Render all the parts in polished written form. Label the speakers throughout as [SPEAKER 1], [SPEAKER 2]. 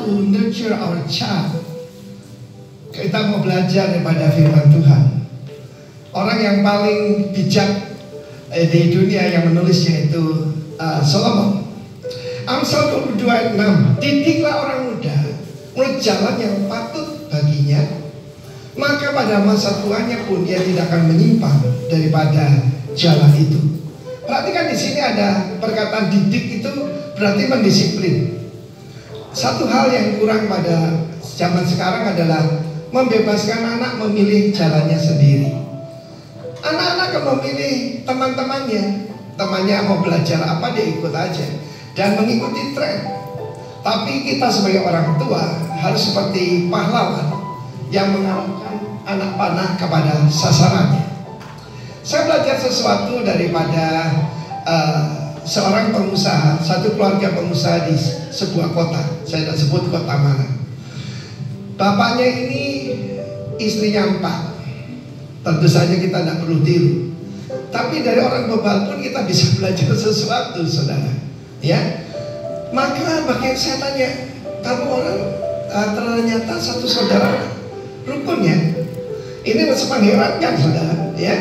[SPEAKER 1] to nurture our child. Kita mau belajar daripada firman Tuhan. Orang yang paling bijak di dunia yang menulis yaitu Solomon. Amsal 22 ayat 6. Didiklah orang muda menurut jalan yang patut baginya, maka pada masa tuanya pun dia tidak akan menyimpang daripada jalan itu. Perhatikan di sini ada perkataan didik itu berarti mendisiplin. Satu hal yang kurang pada zaman sekarang adalah membebaskan anak memilih jalannya sendiri. Anak-anak akan memilih temannya mau belajar apa dia ikut aja dan mengikuti tren. Tapi kita sebagai orang tua harus seperti pahlawan yang mengarahkan anak panah kepada sasarannya. Saya belajar sesuatu daripada seorang pengusaha, satu keluarga pengusaha di sebuah kota. Saya tidak sebut kota mana. Bapaknya ini istrinya 4. Tentu saja kita tidak perlu tiru. Tapi dari orang bebal pun kita bisa belajar sesuatu, saudara. Ya, maka bagi saya tanya, kamu orang ternyata satu saudara rukun ya. Ini mengherankan, saudara. Ya,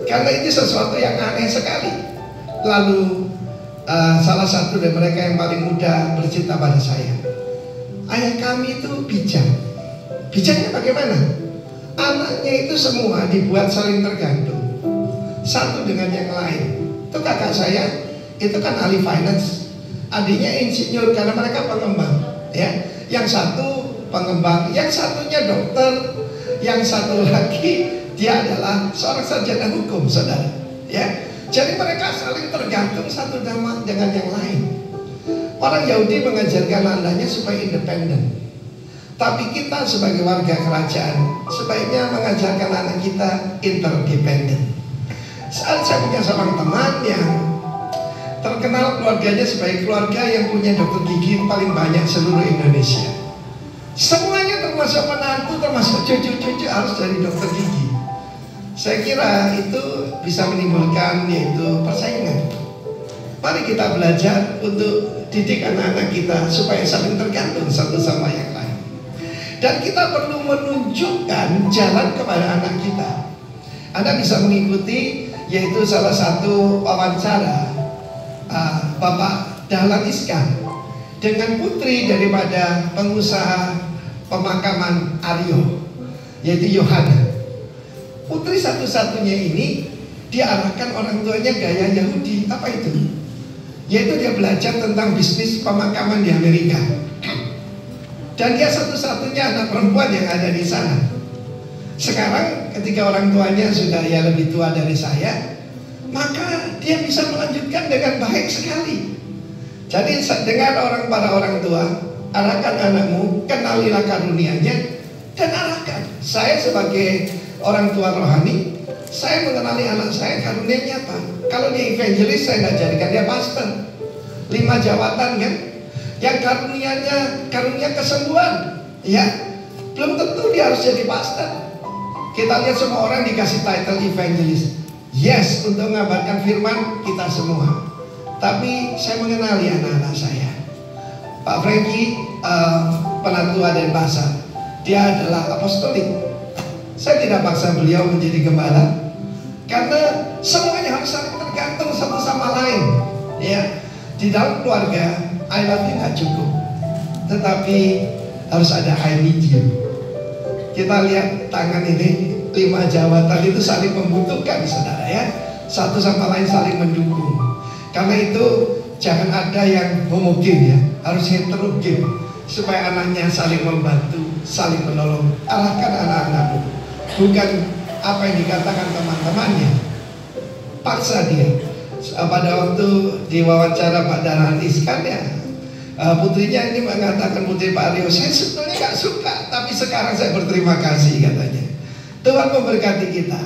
[SPEAKER 1] karena ini sesuatu yang aneh sekali. Lalu salah satu dari mereka yang paling muda bercerita pada saya, ayah kami itu bijak. Bijaknya bagaimana? Anaknya itu semua dibuat saling tergantung satu dengan yang lain. Itu kakak saya, itu kan ahli finance, adiknya insinyur karena mereka pengembang. Ya, yang satu pengembang, yang satunya dokter, yang satu lagi dia adalah seorang sarjana hukum, saudara. Ya, jadi mereka saling tergantung satu dengan yang lain. Orang Yahudi mengajarkan anaknya supaya independen. Tapi kita sebagai warga kerajaan sebaiknya mengajarkan anak kita interdependen. Saat saya punya seorang teman yang terkenal keluarganya sebagai keluarga yang punya dokter gigi paling banyak seluruh Indonesia. Semuanya termasuk menantu, termasuk cucu-cucu harus dari dokter gigi. Saya kira itu bisa menimbulkan yaitu persaingan. Mari kita belajar untuk didik anak-anak kita supaya saling tergantung satu sama yang lain. Dan kita perlu menunjukkan jalan kepada anak kita. Anda bisa mengikuti yaitu salah satu wawancara Bapak Dahlan Iskan dengan putri daripada pengusaha pemakaman Aryo, yaitu Yohana. Putri satu-satunya ini diarahkan orang tuanya gaya Yahudi. Apa itu? Yaitu dia belajar tentang bisnis pemakaman di Amerika. Dan dia satu-satunya anak perempuan yang ada di sana. Sekarang ketika orang tuanya sudah ya lebih tua dari saya, maka dia bisa melanjutkan dengan baik sekali. Jadi dengar para orang tua, arahkan anakmu, kenalilah karunia-Nya dan arahkan. Saya sebagai orang tua rohani, saya mengenali anak saya karunia-Nya apa. Kalau dia evangelis, saya nggak jadikan dia pastor. 5 jabatan kan, yang karunia kesembuhan, ya belum tentu dia harus jadi pastor. Kita lihat semua orang dikasih title evangelis, yes, untuk mengabarkan firman kita semua. Tapi saya mengenali anak-anak saya. Pak Frankie, penatua dan bahasa, dia adalah apostolik. Saya tidak paksa beliau menjadi gembala, karena semuanya harus saling tergantung satu sama lain. Ya, di dalam keluarga I love you nggak cukup, tetapi harus ada I need you. Kita lihat tangan ini 5 jabatan itu saling membutuhkan, saudara ya. Satu sama lain saling mendukung. Karena itu jangan ada yang homogen ya, harus heterogen supaya anaknya saling membantu, saling menolong. Arahkan anak-anakmu, bukan apa yang dikatakan teman-temannya. Paksa dia. Pada waktu diwawancara Pak Dahlan Iskan ya, putrinya ini mengatakan, putri Pak Aryo, saya sebenarnya gak suka, tapi sekarang saya berterima kasih katanya. Tuhan memberkati kita.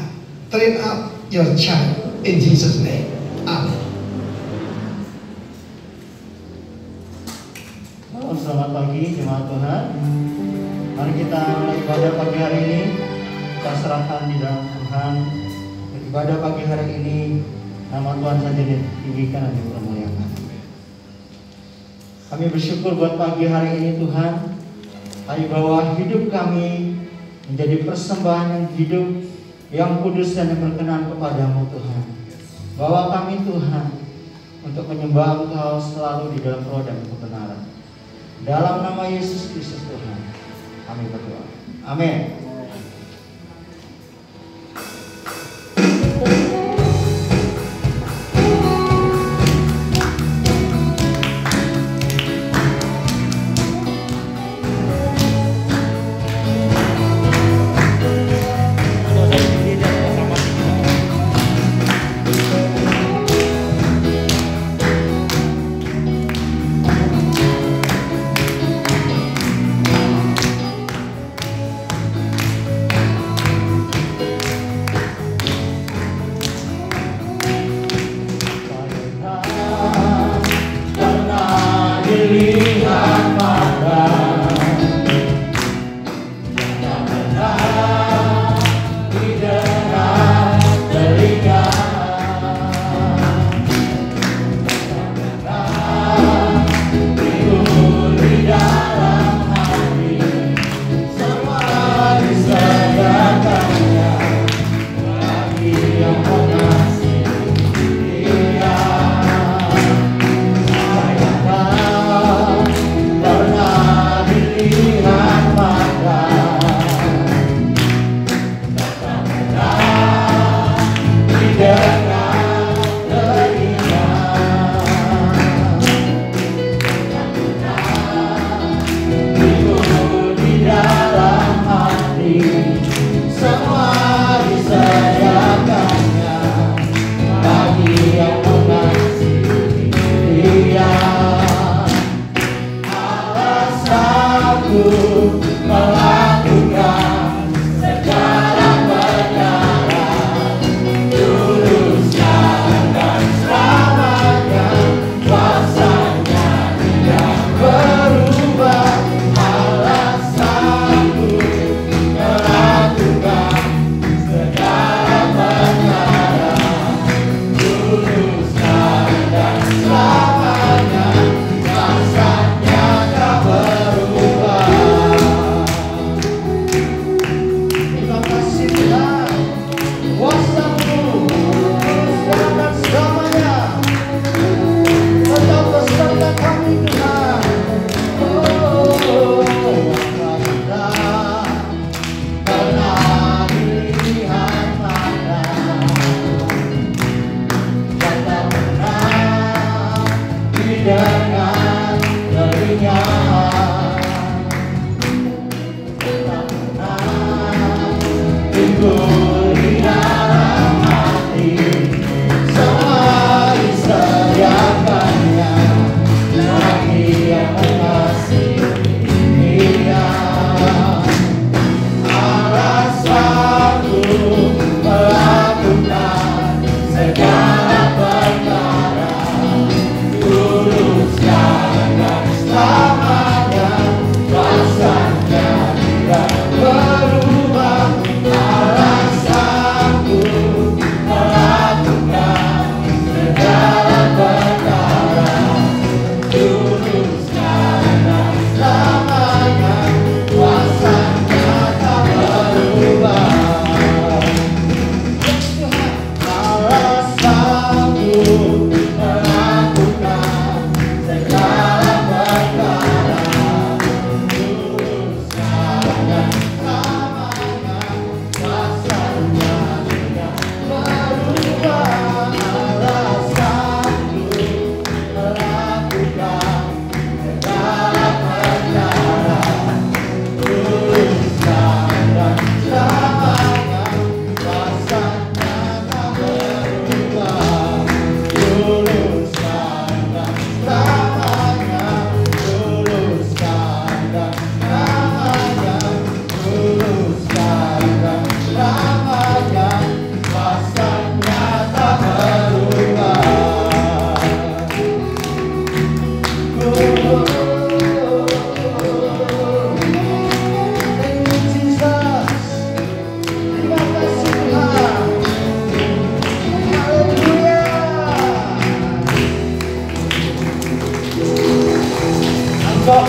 [SPEAKER 1] Train up your child in Jesus name. Amin.
[SPEAKER 2] Selamat pagi jemaat Tuhan. Mari kita mulai ibadah pagi hari ini. Kita serahkan di dalam Tuhan. Ibadah pagi hari ini nama Tuhan saja ditinggikan dan dipermuliakan. Kami bersyukur buat pagi hari ini Tuhan. Kami bawa hidup kami menjadi persembahan yang hidup, yang kudus dan yang berkenan kepadamu Tuhan. Bawa kami Tuhan untuk menyembah Engkau selalu di dalam roh dan kebenaran. Dalam nama Yesus Kristus Tuhan, kami berdoa. Amin.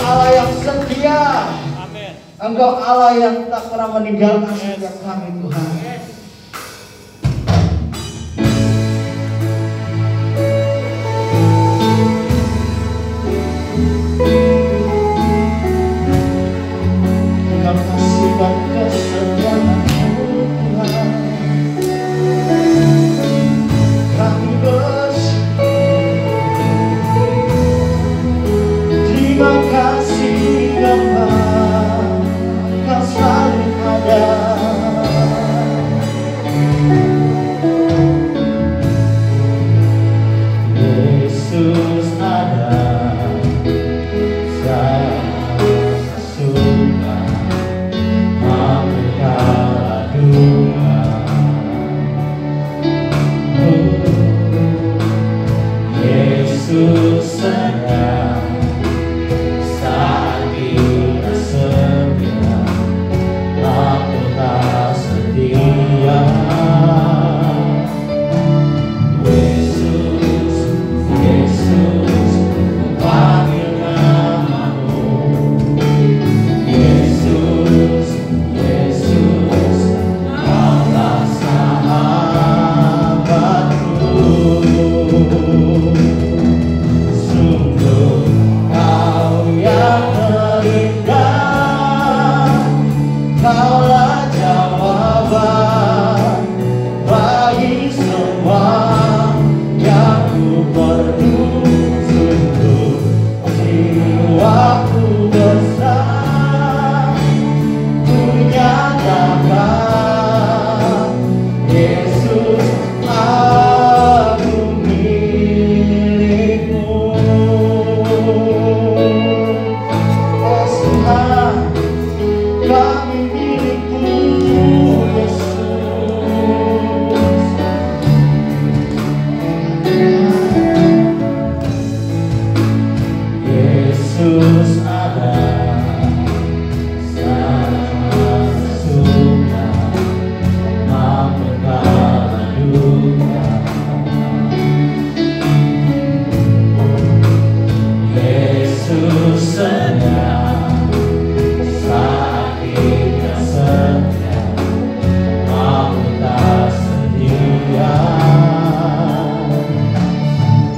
[SPEAKER 2] Allah yang setia. Engkau Allah yang tak pernah meninggalkan setiap kami, Tuhan. Engkau kasihkan kesetiaan-Mu, Tuhan. Kami bersyukur. Terima kasih Bapa, Kau selalu ada. Yesus ada, saya suka mengkala duka. Yesus sayang saat kita setia, aku tak setia. Yesus, Yesus, panggil namamu. Yesus, Yesus, Kaulah sahabatku. Sungguh Kau yang terindah, Kaulah jawaban bagi semua yang ku perlu. Sungguh jiwaku besar, ku nyatakan Yesus, aku milikmu. Oh Tuhan, kami milikmu, Yesus. Yesus ada, sangat suka mengkala duka. Yesus sayang saat kita setia, aku tak setia.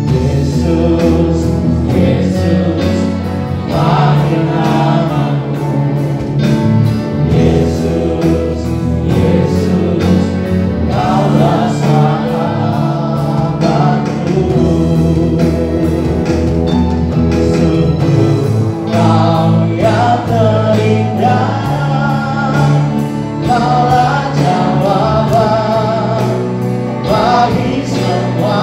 [SPEAKER 2] Yesus, Yesus, panggil namamu. Yesus, Yesus, Kaulah sahabatku. Sungguh Kau yang terindah, Kaulah jawaban bagi semua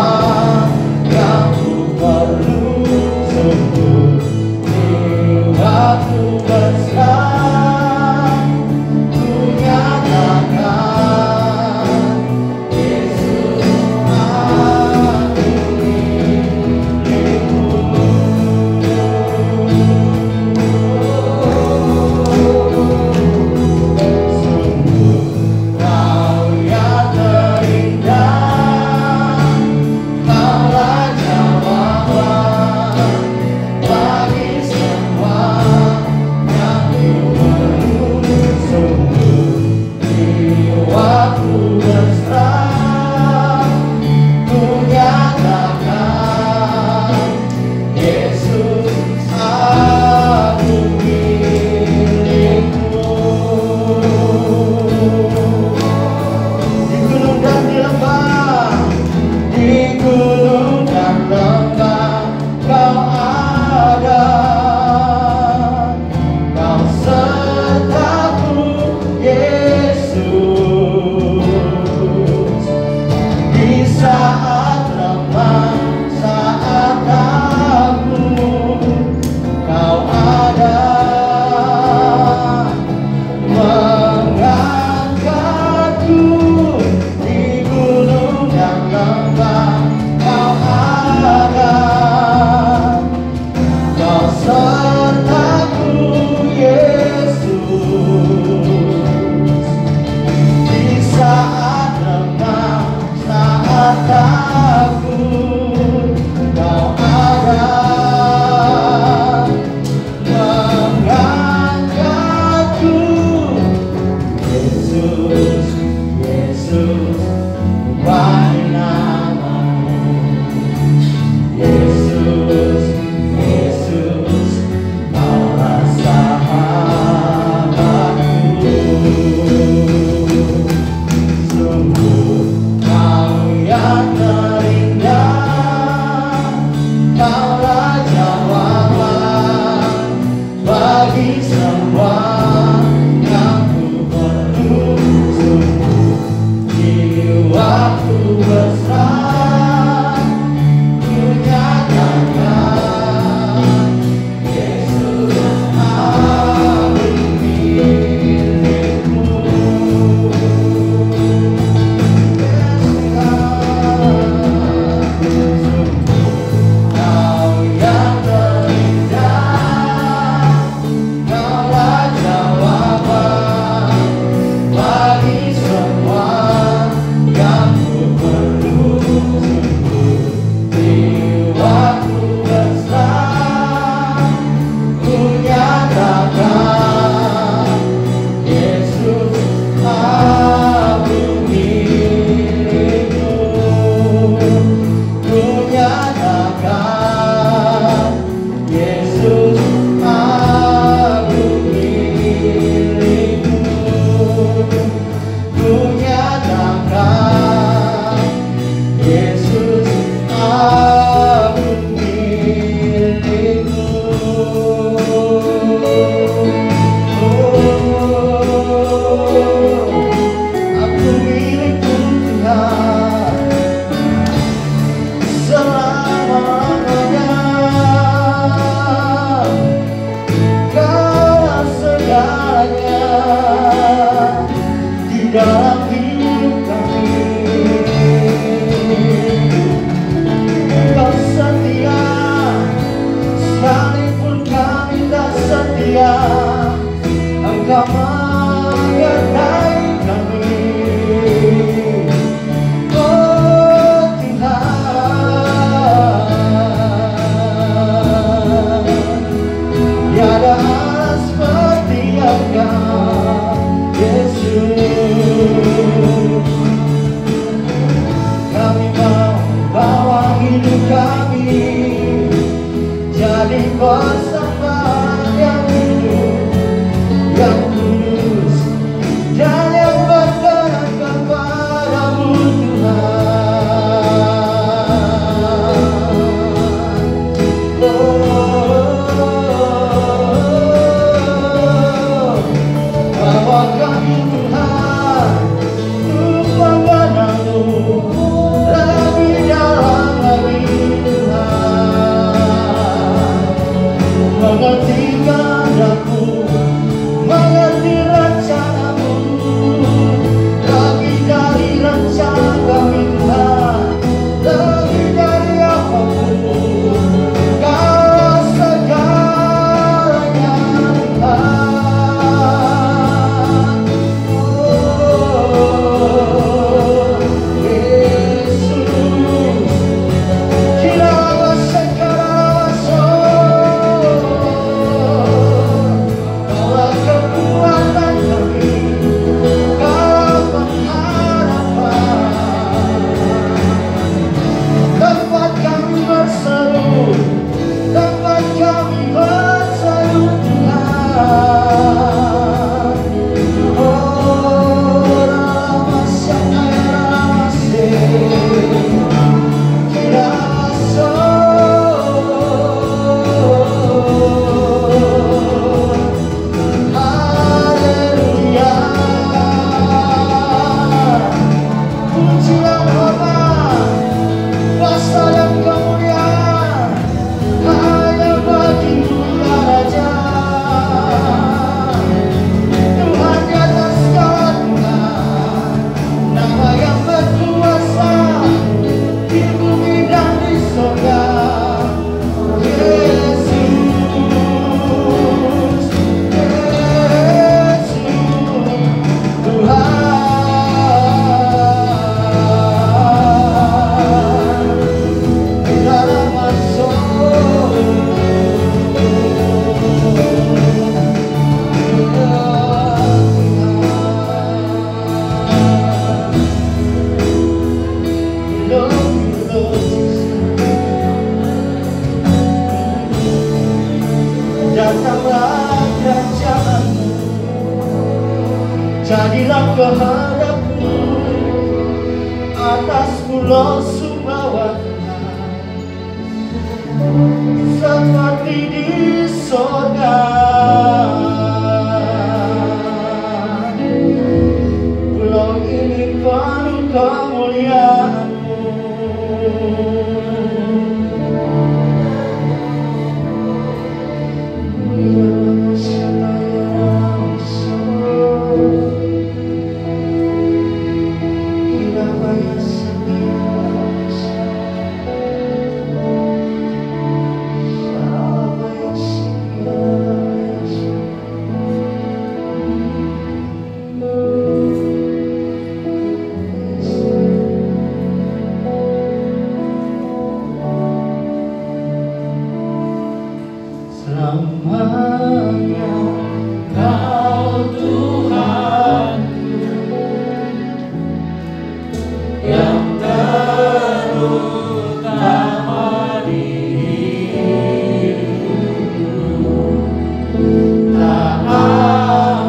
[SPEAKER 2] yang ku perlu. Sungguh jiwaku besar, ku nyatakan Yesus, aku milikmu. Sungguh Kau yang terindah, Kaulah jawaban bagi semua yang ku perlu. Sungguh jiwaku berserah, ku nyatakan Yesus, aku milikmu. Di gunung dan di lembah, di gunung dan lembah, Kau ada. Kau sertaku, Yesus. Di saat lemah, saat takut, Kau ada. Mengangkatku di gunung dan lembah, Kau ada. Kau sertaku, Yesus. Di saat lemah, saat takut, Kau ada. mulia, Engkau menyertai kami. Oh Tuhan, tiada Allah seperti Engkau, Yesus. Kami mau bawa hidup kami jadi persembahan yang hidup, yang kudus, dan yang berkenan kepadamu Tuhan. Bawa kami Tuhan untuk penggenamu lebih dalam lagi Tuhan. Mengerti kehendakmu, mengerti rencanamu, lebih dari rencana kami Tuhan, lebih dari apapun. Kau segalanya Tuhan. Oh Yesus, kiralah segala bawa kekuatan kami, kau pengharapan, tempat kami berseru, tempat kami berseru Tuhan. Oh Ramasya Kiraso, haleluya, pujian hormat, kuasa dan kemuliaan hanya bagimu ya Raja. Tuhan di atas segala Tuhan, nama yang berkuasa di bumi dan di surga. Yesus, Yesus, Tuhan. Dalam masuk datanglah kerajaanmu, jadilah kehendakmu atas pulau Sumbawa seperti di sorga. Pulau ini penuh kemuliaan-Mu. Selamanya Kau Tuhanku yang terutama di hidupku. Tak akan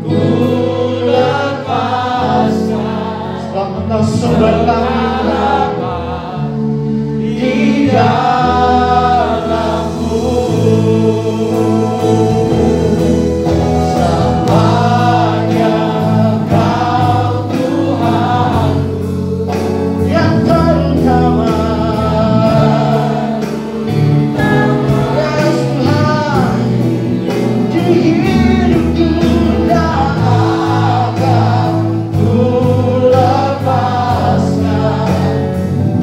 [SPEAKER 2] ku lepaskan sebab Engkau sumber kami di dalammu. Selamanya Kau Tuhanku yang terutama. Yes Tuhan, di hidupku tak akan ku lepaskan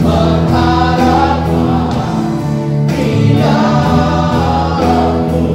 [SPEAKER 2] pengharapan di dalammu.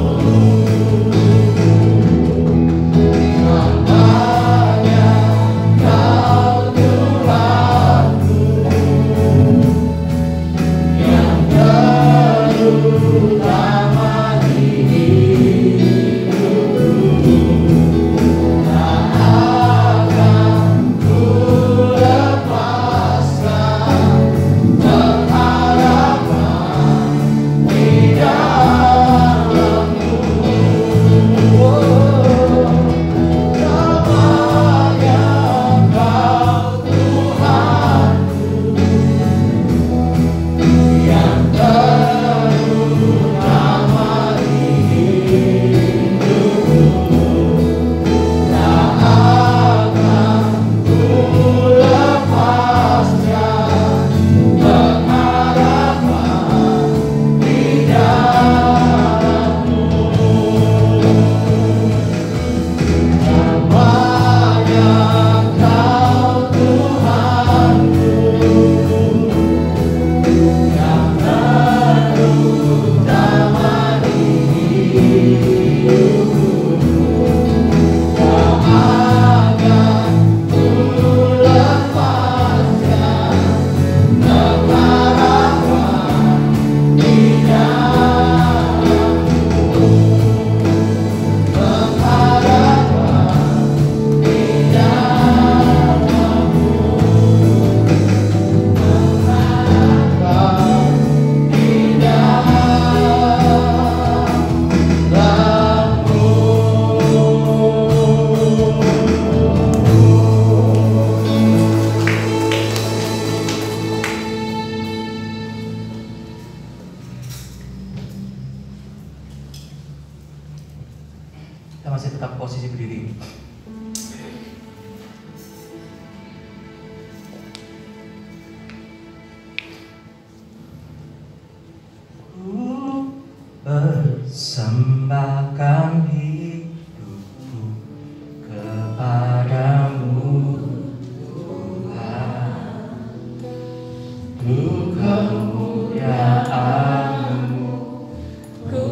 [SPEAKER 3] Kita masih tetap posisi berdiri. Ku persembahkan hidupku kepadamu, Tuhan. Ku kemuliaan-Mu, ku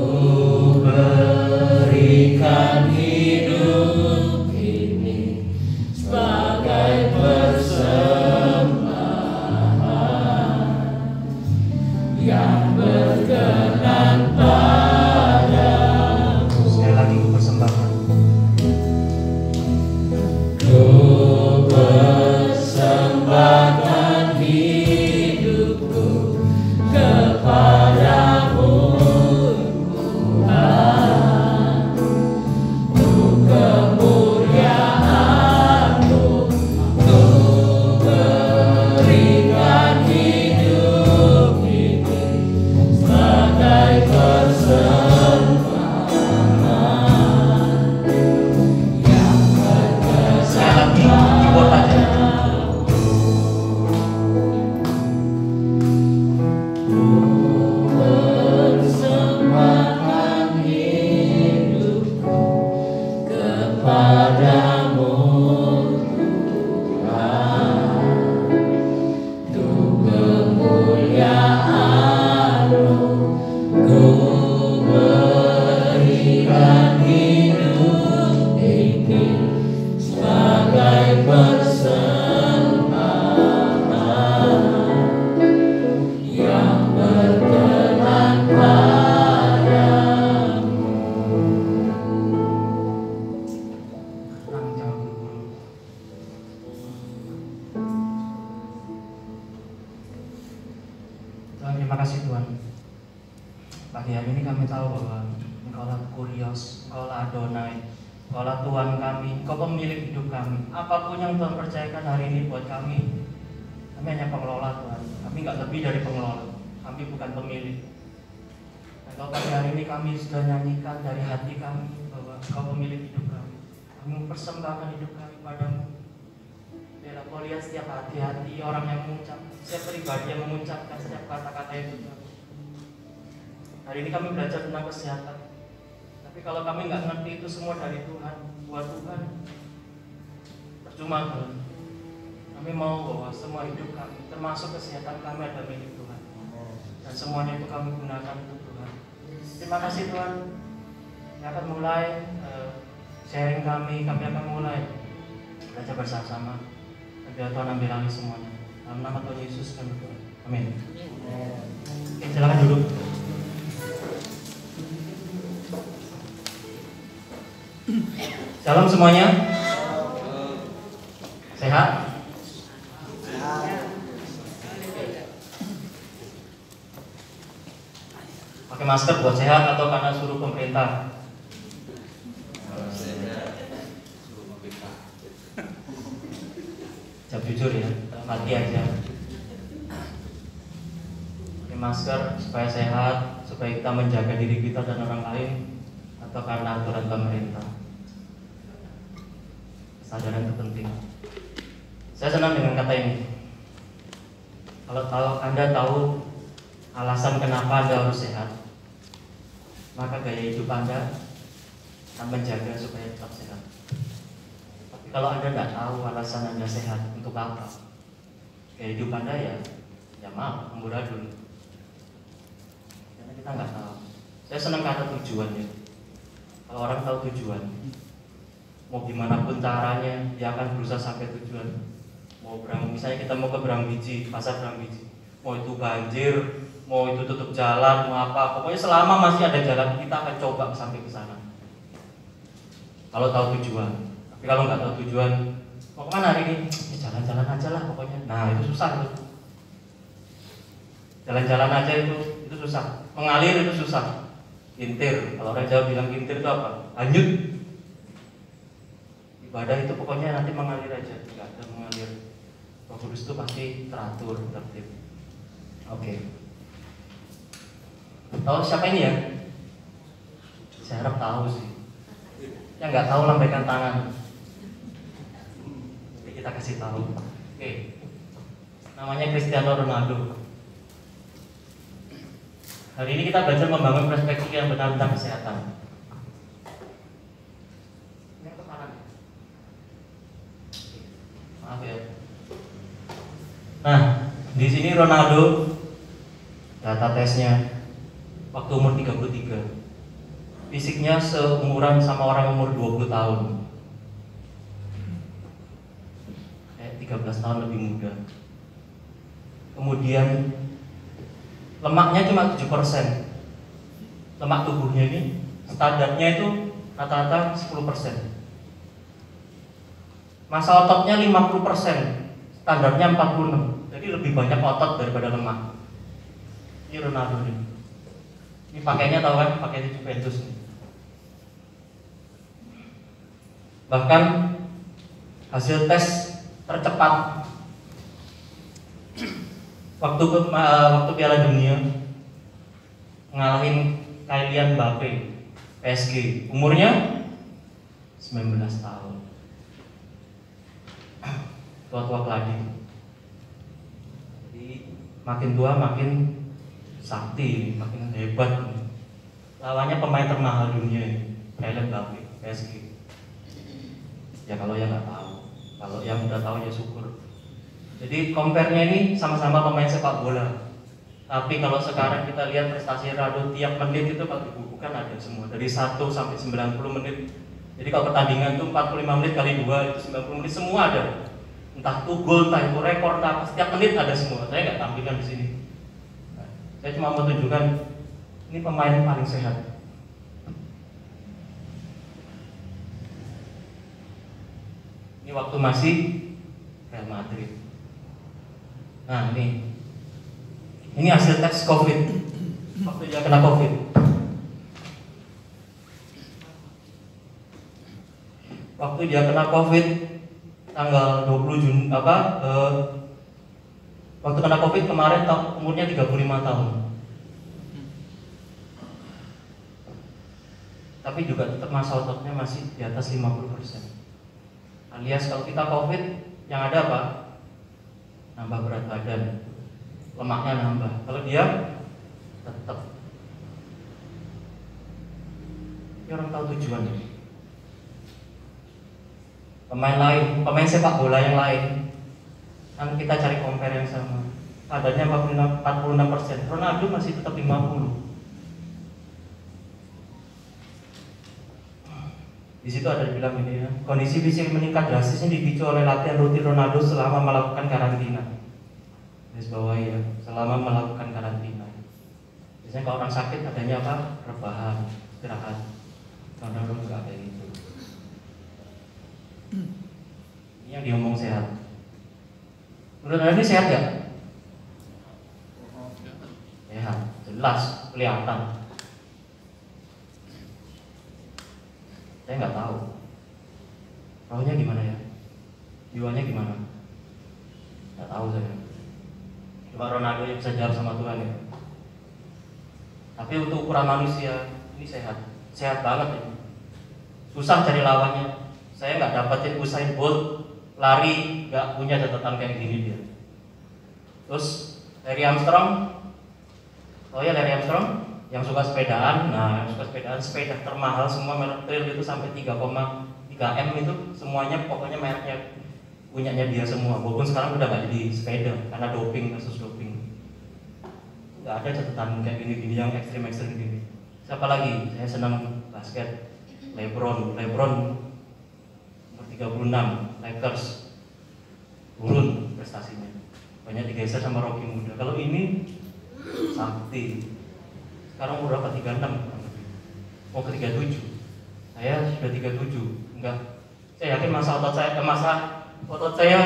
[SPEAKER 3] berikan hidup ini sebagai persembahan yang berkenan padamu. Sekali lagi ku persembahkan. Ku persembahkan hidupku kepadamu, Tuhan. Ku kemuliaan-Mu, ku berikan hidup ini sebagai persembahan yang berkenan. Sekali lagi keyboard aja. Persembahkan hidupku kepadamu, Tuhan. Untuk kemuliaan-Mu, ku berikan hidup ini sebagai persembahan yang berkenan padamu. Tenang, jangan buru-buru. Tuhan, terima kasih Tuhan. Pagi hari ini kami tahu bahwa Engkaulah Kurios, Engkaulah Adonai, Engkaulah Tuhan kami, Engkau pemilik hidup kami. Apapun yang Tuhan percayakan hari ini buat kami hanya pengelola Tuhan. Kami nggak lebih dari pengelola. Kami bukan pemilik. Dan kalau pagi hari ini kami sudah nyanyikan dari hati kami bahwa Engkau pemilik hidup kami. Kami mempersembahkan hidup kami padamu. Biarlah Kau lihat setiap hati-hati orang yang mengucap, setiap pribadi yang mengucapkan setiap kata-kata itu Tuhan. Hari ini kami belajar tentang kesehatan. Tapi kalau kami nggak ngerti itu semua dari Tuhan, buat Tuhan, percuma Tuhan. Kami mau bahwa semua hidup kami, termasuk kesehatan kami adalah milik Tuhan. Dan semuanya itu kami gunakan untuk Tuhan. Terima kasih Tuhan. Kami akan mulai sharing kami akan mulai belajar bersama-sama. Biar Tuhan ambil alih semuanya. Dalam nama Tuhan Yesus kami berdoa. Amin. Oke, silakan duduk. Shalom semuanya. Sehat? Pakai masker buat sehat atau karena suruh pemerintah? Jawab jujur ya, mati aja. Pakai masker supaya sehat, supaya kita menjaga diri kita dan orang lain, atau karena aturan pemerintah? Kesadaran itu penting. Saya senang dengan kata ini. Kalau Anda tahu alasan kenapa Anda harus sehat, maka gaya hidup Anda akan menjaga supaya tetap sehat. Tapi kalau Anda tidak tahu alasan Anda sehat untuk apa, gaya hidup Anda ya maaf, amburadul. Karena kita nggak tahu. Saya senang kata tujuan ya. Kalau orang tahu tujuan, mau gimana pun caranya, dia akan berusaha sampai tujuan. Misalnya kita mau ke Berangbiji, pasar Berangbiji, mau itu banjir, mau itu tutup jalan, mau apa, pokoknya selama masih ada jalan kita akan coba sampai ke sana. Kalau tahu tujuan. Tapi kalau nggak tahu tujuan, mau kemana hari ini? Ya jalan-jalan aja lah pokoknya. Nah itu susah tuh. Jalan-jalan aja itu susah. Mengalir itu susah. Kintir, kalau orang Jawa bilang kintir itu apa? Hanyut. Ibadah itu pokoknya nanti mengalir aja, nggak ada mengalir. Roh Kudus itu pasti teratur, tertib. Oke. Tahu siapa ini ya? Saya harap tahu sih. Yang nggak tahu lambaikan tangan. Jadi kita kasih tahu. Oke. Namanya Cristiano Ronaldo. Hari ini kita belajar membangun perspektif yang benar tentang kesehatan. Yang ke kanan. Maaf ya. Nah, di sini Ronaldo data tesnya waktu umur 33. Fisiknya seumuran sama orang umur 20 tahun. 13 tahun lebih muda. Kemudian lemaknya cuma 7%. Lemak tubuhnya ini standarnya itu rata-rata 10%. Massa ototnya 50%, standarnya 46. Jadi lebih banyak otot daripada lemak. Ini Ronaldo ini. Ini pakainya tahu kan? Pakai Juventus. Bahkan hasil tes tercepat waktu Piala Dunia ngalahin Kylian Mbappe PSG, umurnya 19 tahun. Tua-tua lagi. Jadi makin tua makin sakti, makin hebat. Lawannya pemain termahal dunia ini, Kylian Mbappe PSG. Ya kalau yang nggak tahu, kalau yang udah tahu ya syukur. Jadi compare-nya ini sama-sama pemain sepak bola. Tapi kalau sekarang kita lihat prestasi Ronaldo tiap menit itu kalau dibukukan ada semua dari 1 sampai 90 menit. Jadi kalau pertandingan itu 45 menit kali 2 itu 90 menit semua ada. Entah itu gol, entah itu rekor, entah apa, setiap menit ada semua. Saya nggak tampilkan di sini. Nah, saya cuma mau tunjukkan ini pemain paling sehat. Ini waktu masih Real Madrid. Nah ini hasil tes COVID waktu dia kena COVID. Waktu dia kena COVID tanggal 20 Juni waktu kena COVID kemarin umurnya 35 tahun. Tapi juga tetap massa ototnya masih di atas 50%. Alias kalau kita COVID yang ada apa? Nambah berat badan, lemaknya nambah. Kalau dia tetap. Ini orang tahu tujuannya. Pemain sepak bola yang lain, kan kita cari compare yang sama. Badannya 46%, Ronaldo masih tetap 50%. Di situ ada dibilang ini ya, kondisi fisik meningkat drastis ini dipicu oleh latihan rutin Ronaldo selama melakukan karantina. Garis bawahi ya, selama melakukan karantina. Biasanya kalau orang sakit adanya apa? Rebahan, istirahat. Ronaldo nggak kayak gitu. Ini yang diomong sehat. Menurut Anda ini sehat ya? Sehat, jelas, kelihatan. Saya nggak tahu rohnya gimana ya, jiwanya gimana, nggak tahu saya. Cuma Ronaldo yang bisa jawab sama Tuhan ya. Tapi untuk ukuran manusia ini sehat banget ya. Susah cari lawannya. Saya nggak dapetin Usain Bolt lari nggak punya catatan kayak gini dia. Terus Larry Armstrong, oh ya Larry Armstrong yang suka sepedaan, sepeda termahal semua merek trail itu sampai 3,3 M itu semuanya pokoknya mereknya punyanya dia semua. Walaupun sekarang udah nggak jadi sepeda karena kasus doping. Nggak ada catatan kayak gini-gini yang ekstrim gini. Siapa lagi? Saya senang basket. LeBron umur 36, Lakers turun prestasinya. Banyak digeser sama Rocky muda. Kalau ini sakti. Sekarang umur berapa? 36? Mau ke 37. Saya sudah 37. Enggak. Saya yakin masa otot saya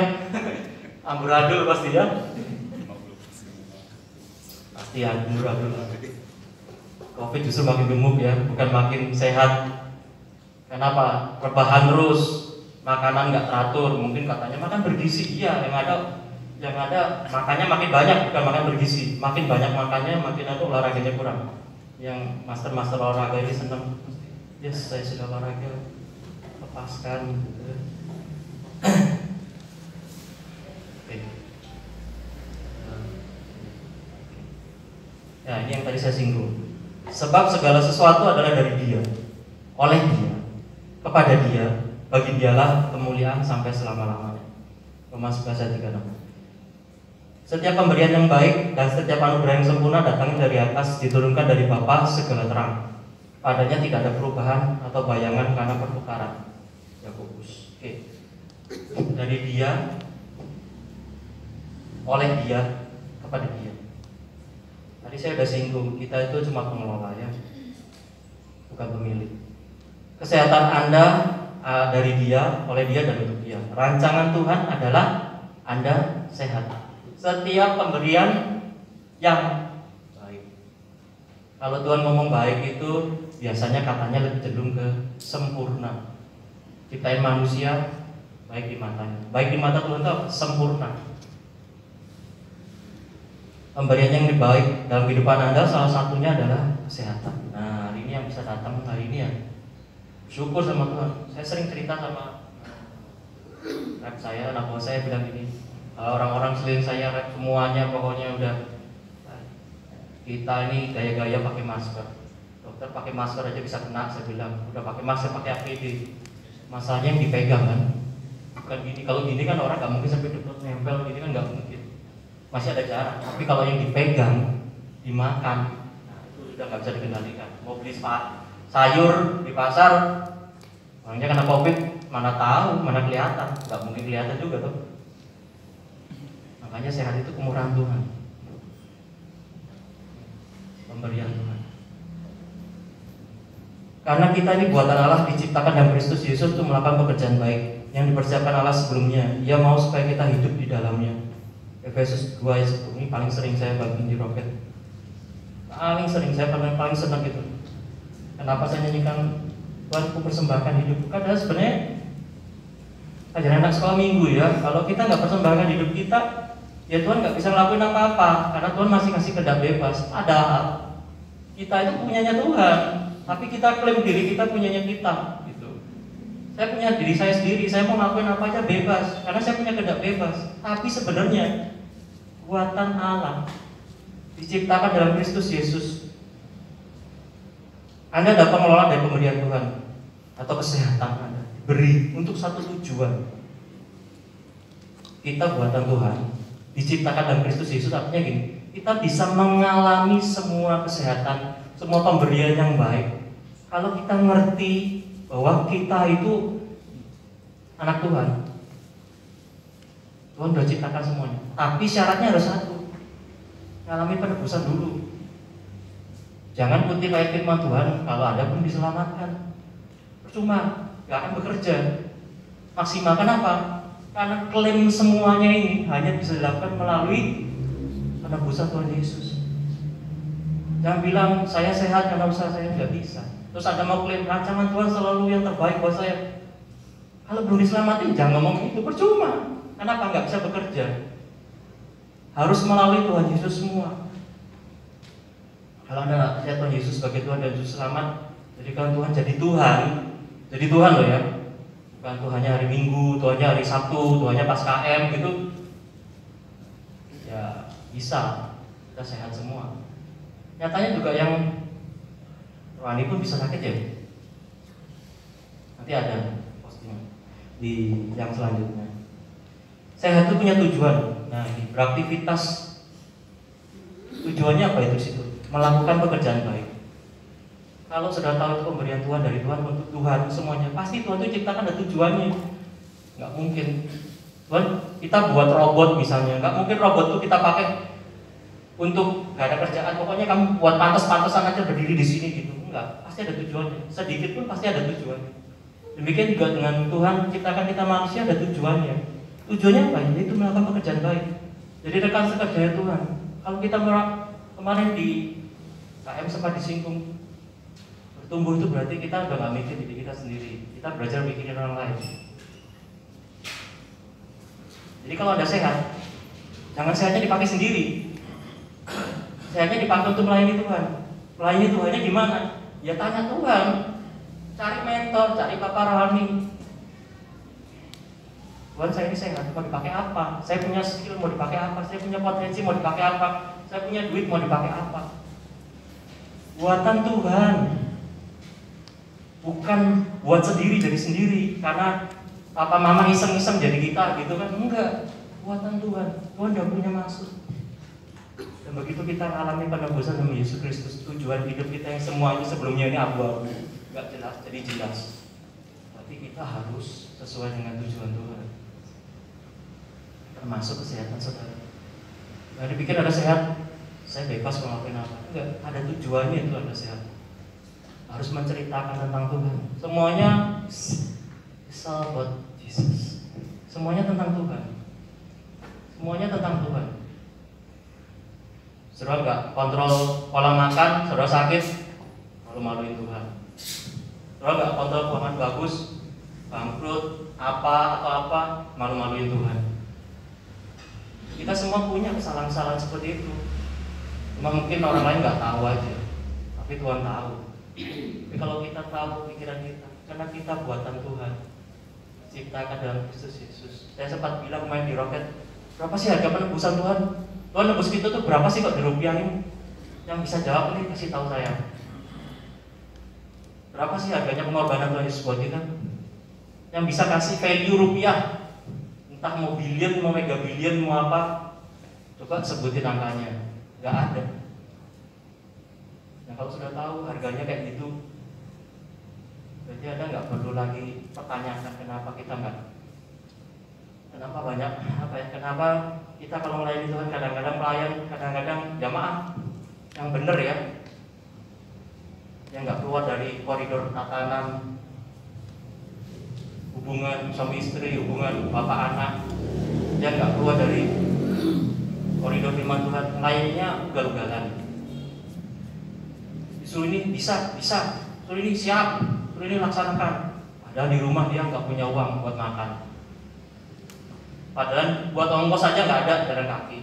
[SPEAKER 3] amburadul pasti ya. Pasti amburadul. Covid justru makin gemuk ya, bukan makin sehat. Kenapa? Rebahan terus, makanan nggak teratur. Mungkin katanya makan bergizi. Iya, yang ada makannya makin banyak, bukan makan bergizi. Makin banyak makannya, makin ada olahraganya kurang. Yang master olahraga ini senang, yes saya sudah olahraga, lepaskan gitu. Oke. Ya, ini yang tadi saya singgung. Sebab segala sesuatu adalah dari Dia, oleh Dia, kepada Dia, bagi Dialah kemuliaan sampai selama-lamanya. Roma 11 ayat 36. Setiap pemberian yang baik dan setiap anugerah yang sempurna datangnya dari atas, diturunkan dari Bapa segala terang. Padanya tidak ada perubahan atau bayangan karena pertukaran. Yakobus. Oke. Dari Dia, oleh Dia, kepada Dia. Tadi saya sudah singgung, kita itu cuma pengelola ya, bukan pemilik. Kesehatan Anda dari Dia, oleh Dia, dan untuk Dia. Rancangan Tuhan adalah Anda sehat. Setiap pemberian yang baik. Kalau Tuhan ngomong baik itu biasanya katanya lebih cenderung ke sempurna. Ciptain manusia baik di matanya. Baik di mata Tuhan itu sempurna. Pemberian yang baik dalam kehidupan Anda salah satunya adalah kesehatan. Nah, hari ini yang bisa datang hari ini ya, syukur sama Tuhan. Saya sering cerita sama rep saya, anak buah saya bilang gini, orang-orang selain saya rep semuanya pokoknya udah, kita ini gaya-gaya pakai masker. Dokter pakai masker aja bisa kena, saya bilang udah pakai masker, pakai APD. Masalahnya yang dipegang kan, bukan gini. Kalau gini kan orang nggak mungkin sampai dokter nempel gini kan nggak mungkin, masih ada jarak. Tapi kalau yang dipegang, dimakan, nah itu sudah nggak bisa dikendalikan. Mau beli sayur di pasar, orangnya kena COVID, mana tahu, mana kelihatan, nggak mungkin kelihatan juga tuh. Makanya sehat itu kemurahan Tuhan, pemberian Tuhan. Karena kita ini buatan Allah, diciptakan dalam Kristus Yesus untuk melakukan pekerjaan baik yang dipersiapkan Allah sebelumnya. Ia mau supaya kita hidup di dalamnya. Efesus 2 ayat 10 ini paling sering saya bagiin di roket. Paling sering saya paling senang gitu. Kenapa saya nyanyikan Tuhan ku persembahkan hidup? Karena sebenarnya ajaran anak sekolah minggu ya, kalau kita nggak persembahkan hidup kita, ya Tuhan nggak bisa ngelakuin apa-apa, karena Tuhan masih kasih kehendak bebas. Padahal kita itu punyanya Tuhan, tapi kita klaim diri kita punyanya kita. Gitu. Saya punya diri saya sendiri, saya mau ngelakuin apa aja bebas, karena saya punya kehendak bebas. Tapi sebenarnya buatan Allah, diciptakan dalam Kristus Yesus. Anda dapat mengelola dari pemberian Tuhan atau kesehatan Anda beri untuk satu tujuan. Kita buatan Tuhan, diciptakan dalam Kristus Yesus, artinya gini, kita bisa mengalami semua kesehatan, semua pemberian yang baik kalau kita ngerti bahwa kita itu anak Tuhan. Tuhan sudah ciptakan semuanya, tapi syaratnya harus satu, mengalami penebusan dulu. Jangan kutip ayat firman Tuhan, kalau Anda pun diselamatkan, percuma, gak akan bekerja. Maksimalkan apa? Karena klaim semuanya ini hanya bisa dilakukan melalui penebusan Tuhan Yesus. Jangan bilang saya sehat karena usaha saya, nggak bisa. Terus Anda mau klaim rancangan Tuhan selalu yang terbaik buat saya. Kalau belum diselamatin jangan ngomong itu, percuma. Kenapa? Nggak bisa bekerja. Harus melalui Tuhan Yesus semua. Kalau Anda lihat Tuhan Yesus sebagai Tuhan dan Juru Selamat, jadikan Tuhan jadi Tuhan. Jadi Tuhan loh ya. Bukan Tuhannya hari Minggu, Tuhannya hari Sabtu, Tuhannya pas KM gitu. Ya bisa, kita sehat semua. Nyatanya juga yang rohani pun bisa sakit ya. Nanti ada postingan di yang selanjutnya. Sehat itu punya tujuan. Nah, beraktivitas, tujuannya apa itu situ? Melakukan pekerjaan baik. Kalau sudah tahu itu pemberian Tuhan dari Tuhan untuk Tuhan semuanya, pasti Tuhan itu ciptakan ada tujuannya. Nggak mungkin Tuhan kita buat robot misalnya, nggak mungkin robot itu kita pakai untuk nggak ada kerjaan, pokoknya kamu buat pantas-pantasan aja berdiri di sini gitu. Enggak, pasti ada tujuannya. Sedikit pun pasti ada tujuannya. Demikian juga dengan Tuhan ciptakan kita manusia ada tujuannya. Tujuannya apa? Yaitu melakukan pekerjaan baik. Jadi rekan sekerjanya Tuhan. Kalau kita kemarin di KM sempat disinggung, bertumbuh itu berarti kita udah gak mikir diri kita sendiri, kita belajar mikirin orang lain. Jadi kalau Anda sehat, jangan sehatnya dipakai sendiri. Sehatnya dipakai untuk melayani Tuhan. Melayani Tuhannya gimana? Ya tanya Tuhan, cari mentor, cari papa rohani. Tuhan saya ini sehat, mau dipakai apa? Saya punya skill, mau dipakai apa? Saya punya potensi, mau dipakai apa? Saya punya duit, mau dipakai apa? Buatan Tuhan, bukan buat sendiri jadi sendiri karena papa mama iseng-iseng jadi kita gitu kan. Enggak, buatan Tuhan. Tuhan udah punya maksud. Dan begitu kita alami penebusan demi Yesus Kristus, tujuan hidup kita yang semuanya sebelumnya ini abu-abu, nggak jelas, jadi jelas. Tapi kita harus sesuai dengan tujuan Tuhan, termasuk kesehatan saudara. Nah, dipikir ada sehat, saya bebas mau ngelakuin apa? Enggak, ada tujuannya itu ada sehat. Harus menceritakan tentang Tuhan. Semuanya it's all about Jesus. Semuanya tentang Tuhan. Semuanya tentang Tuhan. Saudara nggak kontrol pola makan, saudara sakit, malu-maluin Tuhan. Saudara nggak kontrol keuangan bagus, bangkrut, apa atau apa, malu-maluin Tuhan. Kita semua punya kesalahan-kesalahan seperti itu. Cuma mungkin orang lain nggak tahu aja, tapi Tuhan tahu. Tapi kalau kita tahu pikiran kita, karena kita buatan Tuhan, ciptakan dalam Kristus Yesus. Saya sempat bilang main di Roket, berapa sih harga penebusan Tuhan? Tuhan nebus kita tuh berapa sih kok dirupiahin? Yang bisa jawab nih kasih tahu saya. Berapa sih harganya pengorbanan Tuhan Yesus buat kita? Yang bisa kasih value rupiah, entah mau billion, mau mega billion, mau apa? Coba sebutin angkanya. Nggak ada. Nah kalau sudah tahu harganya kayak gitu, berarti Anda nggak perlu lagi pertanyakan kenapa kita nggak. Kenapa banyak apa ya? Kenapa kita kalau melayani Tuhan kadang-kadang pelayan, kadang-kadang jamaah yang benar ya, yang nggak keluar dari koridor tatanan hubungan suami istri, hubungan bapak anak, yang nggak keluar dari koridor firman Tuhan, melayaninya ugal-ugalan. Disuruh ini bisa, suruh ini siap, suruh ini laksanakan. Padahal di rumah dia nggak punya uang buat makan. Padahal buat ongkos saja nggak ada jalan kaki.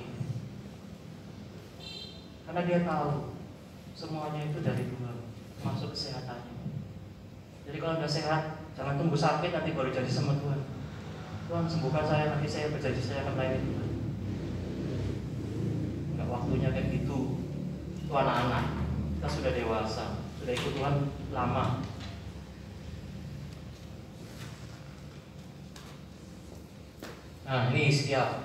[SPEAKER 3] Karena dia tahu semuanya itu dari Tuhan, termasuk kesehatannya. Jadi kalau udah sehat, jangan tunggu sakit nanti baru jadi sama Tuhan. Tuhan sembuhkan saya, nanti saya berjanji saya akan melayani Tuhan. Nggak waktunya kayak gitu. Itu anak-anak, kita sudah dewasa, sudah ikut Tuhan lama. Nah ini Hizkia,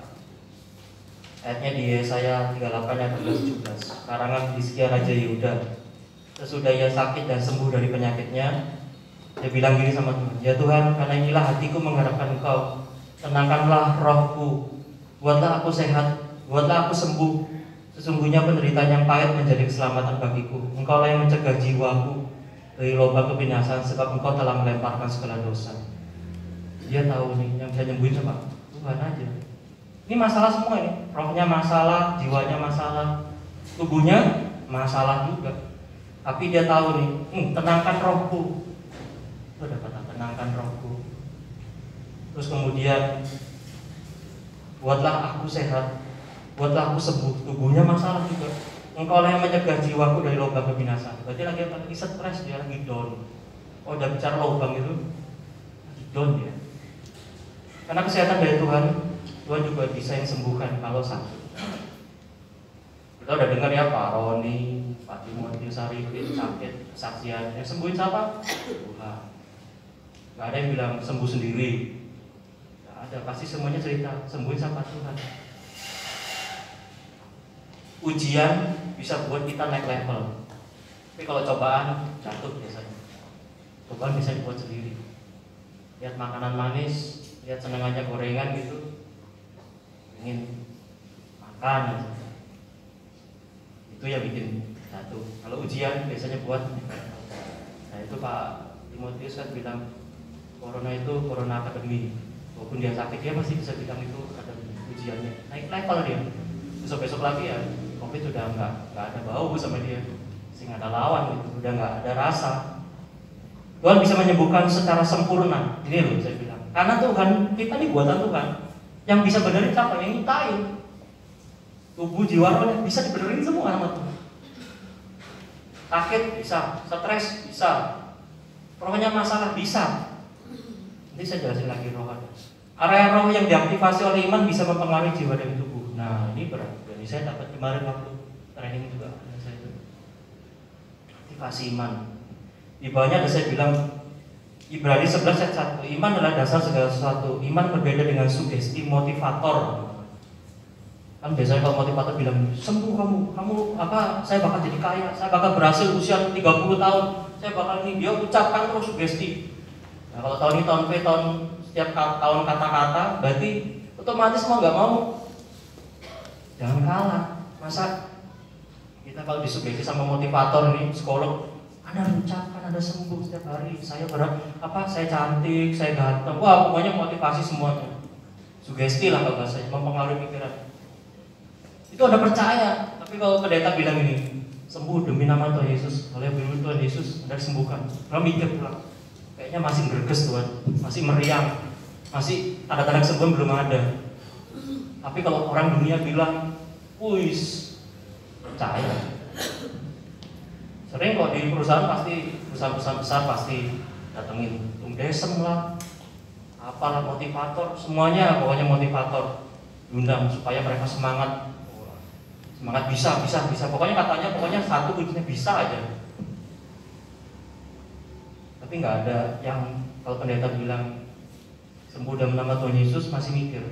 [SPEAKER 3] ayatnya di Yesaya 38 ayat 17, karangan Hizkia Raja Yehuda. Sesudah ia sakit dan sembuh dari penyakitnya, dia bilang gini sama Tuhan, ya Tuhan, karena inilah hatiku mengharapkan Engkau, tenangkanlah rohku, buatlah aku sehat, buatlah aku sembuh. Sesungguhnya penderitaan yang pahit menjadi keselamatan bagiku. Engkaulah yang mencegah jiwaku dari lubang kebinasaan, sebab Engkau telah melemparkan segala dosa. Dia tahu nih, yang bisa nyembuhin siapa? Tuhan aja. Ini masalah semua ini, rohnya masalah, jiwanya masalah, tubuhnya masalah juga. Tapi dia tahu nih, tenangkan rohku. Itu dapat tenangkan rohku. Terus kemudian buatlah aku sehat, buatlah aku sembuh. Tubuhnya masalah juga. Engkau yang mencegah jiwaku dari lubang kebinasaan. Berarti lagi stres, dia lagi down. Oh, udah bicara lubang itu lagi down dia. Karena kesehatan dari Tuhan, Tuhan juga bisa yang sembuhkan kalau sakit. Kita udah dengar ya Pak Roni, Pak Timotius Arifin sakit, kesaksian. Yang sembuhin siapa? Tuhan. Gak ada yang bilang sembuh sendiri. Gak ada, pasti semuanya cerita sembuhin siapa? Tuhan. Ujian bisa buat kita naik level. Tapi kalau cobaan jatuh biasanya. Cobaan bisa dibuat sendiri. Lihat makanan manis, lihat senengannya gorengan gitu, ingin makan aja. Itu yang bikin jatuh. Kalau ujian biasanya buat. Nah itu Pak Timotius kan bilang corona itu corona akademi. Walaupun dia sakit dia masih bisa bilang itu akademi ujiannya. Naik level dia. Besok-besok lagi ya COVID udah nggak ada bau sama dia, sehingga ada lawan gitu, udah nggak ada rasa. Tuhan bisa menyembuhkan secara sempurna. Ini loh saya bilang. Karena Tuhan, kita ini buatan Tuhan. Yang bisa benerin siapa? Yang kita yuk. Tubuh, jiwa, roh bisa dibenerin semua sama Tuhan. Sakit bisa, stres bisa, rohnya masalah bisa. Nanti saya jelasin lagi rohnya. area roh yang diaktifasi oleh iman bisa mempengaruhi jiwa dan tubuh. Nah ini berat. Jadi saya dapat kemarin waktu training juga saya itu aktivasi iman. Di bawahnya ada saya bilang Ibrani 11 ayat 1. Iman adalah dasar segala sesuatu. Iman berbeda dengan sugesti motivator. Kan biasanya kalau motivator bilang sembuh kamu apa? Saya bakal jadi kaya, saya bakal berhasil usia 30 tahun, saya bakal ini. Dia ucapkan terus sugesti. Nah kalau tahun ini tahun P tahun setiap tahun kata-kata, berarti otomatis mau nggak mau jangan kalah. Masa kita kalau disugesti sama motivator nih, psikolog, Anda ucapkan Anda sembuh setiap hari. Saya saya cantik, saya ganteng. Wah, pokoknya motivasi semuanya. Sugesti lah kalau bahasanya, mempengaruhi pikiran. Itu Anda percaya. Tapi kalau pendeta bilang ini, sembuh demi nama Tuhan Yesus, oleh demi Tuhan Yesus Anda disembuhkan. Anda mikir pulang. Kayaknya masih greges Tuhan, masih meriang, masih tanda-tanda kesembuhan belum ada. Tapi kalau orang dunia bilang, "Wis, percaya." Sering kok di perusahaan perusahaan besar pasti datengin desem lah, apalah motivator, semuanya pokoknya motivator diundang supaya mereka semangat bisa. Pokoknya satu kuncinya bisa aja. Tapi nggak ada yang kalau pendeta bilang sembuh dalam nama Tuhan Yesus masih mikir,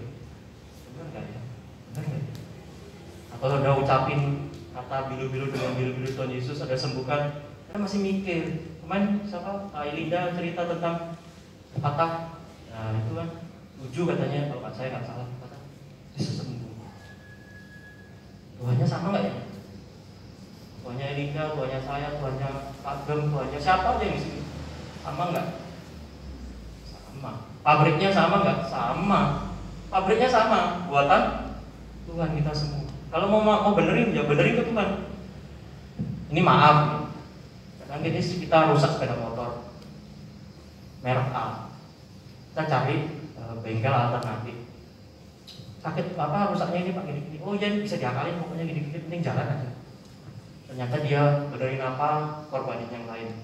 [SPEAKER 3] benar nggak ya? Atau udah ucapin kata bilu-bilu dengan bilu-bilu Tuhan Yesus ada sembuhkan, kita masih mikir. Kemarin siapa? Linda cerita tentang patah. Nah itu kan 7 katanya kalau saya nggak salah kata bisa sembuh. Tuhannya sama nggak ya? Tuhannya Linda, Tuhannya saya, Tuhannya Pak Gem, Tuhannya siapa aja yang di sini? Sama nggak? Sama. Pabriknya sama nggak? Sama. Pabriknya sama. Buatan Tuhan kita semua. Kalau mau benerin, ya benerin ke Tuhan. Ini maaf, kadang kita rusak sepeda motor merek A, kita cari bengkel alternatif. Sakit apa rusaknya ini Pak gini. Oh ya bisa diakalin, pokoknya gini-gini, penting jalan aja. Ternyata dia benerin apa, korbanin yang lain.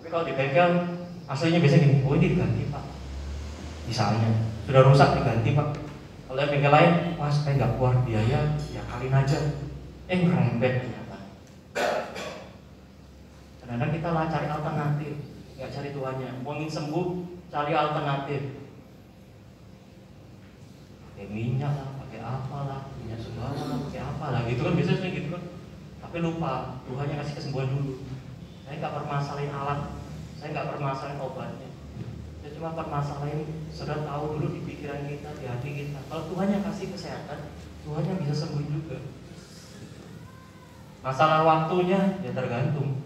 [SPEAKER 3] Tapi kalau di bengkel aslinya biasanya gini, oh ini diganti Pak. Misalnya sudah rusak diganti Pak. Kalau yang bengkel lain, wah supaya nggak keluar biaya, ya kaliin aja. Ngerembet ternyata. Kadang-kadang kita lah cari alternatif, nggak cari Tuhannya. Mau ingin sembuh, cari alternatif. Pakai minyak lah, pakai apa lah, minyak sumbangan lah, pakai apa lah, gitu kan biasanya gitu kan. Tapi lupa, Tuhannya kasih kesembuhan dulu. Saya nggak permasalahin alat, saya nggak permasalahin obatnya. Cuma permasalahan sudah tahu dulu di pikiran kita, di hati kita. Kalau Tuhan yang kasih kesehatan, Tuhan yang bisa sembuh juga. Masalah waktunya ya tergantung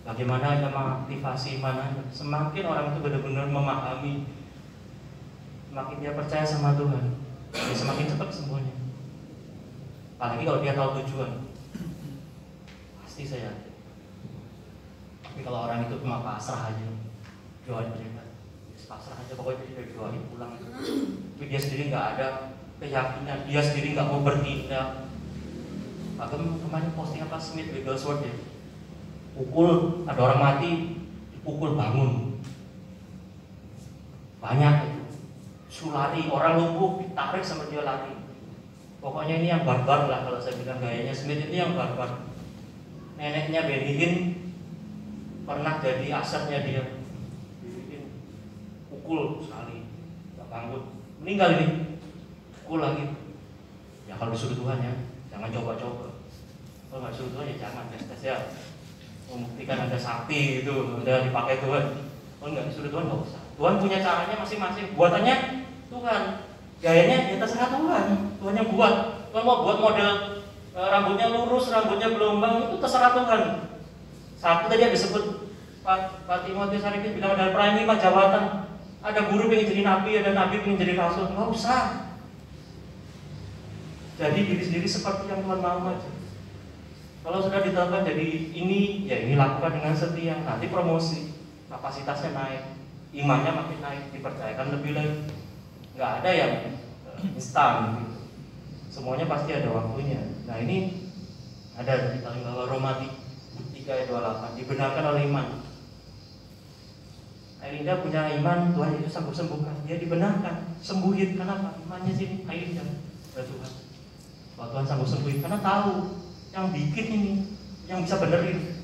[SPEAKER 3] bagaimana kita mengaktifasi iman. Semakin orang itu benar-benar memahami, semakin dia percaya sama Tuhan, dia semakin cepat sembuhnya. Apalagi kalau dia tahu tujuan, pasti saya yakin. Tapi kalau orang itu cuma pasrah aja, doain mereka. Pasrah aja pokoknya dia doain pulang. Tapi dia sendiri nggak ada keyakinan, dia sendiri nggak mau bertindak. Pak kemarin posting apa Smith Wigglesworth ya, pukul ada orang mati, dipukul bangun, banyak itu. Suruh lari, orang lumpuh ditarik sama dia lari. Pokoknya ini yang barbar lah kalau saya bilang gayanya Smith ini yang barbar. Neneknya Benny Hinn pernah jadi asetnya dia. Pukul sekali, gak bangun, meninggal ini, pukul lagi. Ya kalau disuruh Tuhan ya, jangan coba-coba. Kalau nggak disuruh Tuhan ya jangan tes-tes ya. Membuktikan ada sakti itu, udah dipakai Tuhan. Kalau nggak disuruh Tuhan nggak usah. Tuhan punya caranya masing-masing. Buatannya Tuhan, gayanya ya terserah Tuhan. Tuhan yang buat. Tuhan mau buat model rambutnya lurus, rambutnya gelombang itu terserah Tuhan. Satu tadi ada disebut Pak Timotius hari ini bilang ada peran 5 jabatan. Ada guru pengen jadi nabi, ada nabi pengen jadi rasul, nggak usah. Jadi diri sendiri seperti yang Tuhan mau aja. Kalau sudah ditetapkan jadi ini, ya ini lakukan dengan setia. Nanti promosi, kapasitasnya naik, imannya makin naik, dipercayakan lebih lagi. Nggak ada yang instan gitu. Semuanya pasti ada waktunya. Nah ini ada di dalam Roma 3 ayat 28, dibenarkan oleh iman. Kailinda punya iman Tuhan Yesus sanggup sembuhkan. Dia dibenarkan, sembuhin. Kenapa? Imannya sini Kailinda ya Tuhan. Bahwa Tuhan sanggup sembuhin karena tahu yang bikin ini, yang bisa benerin.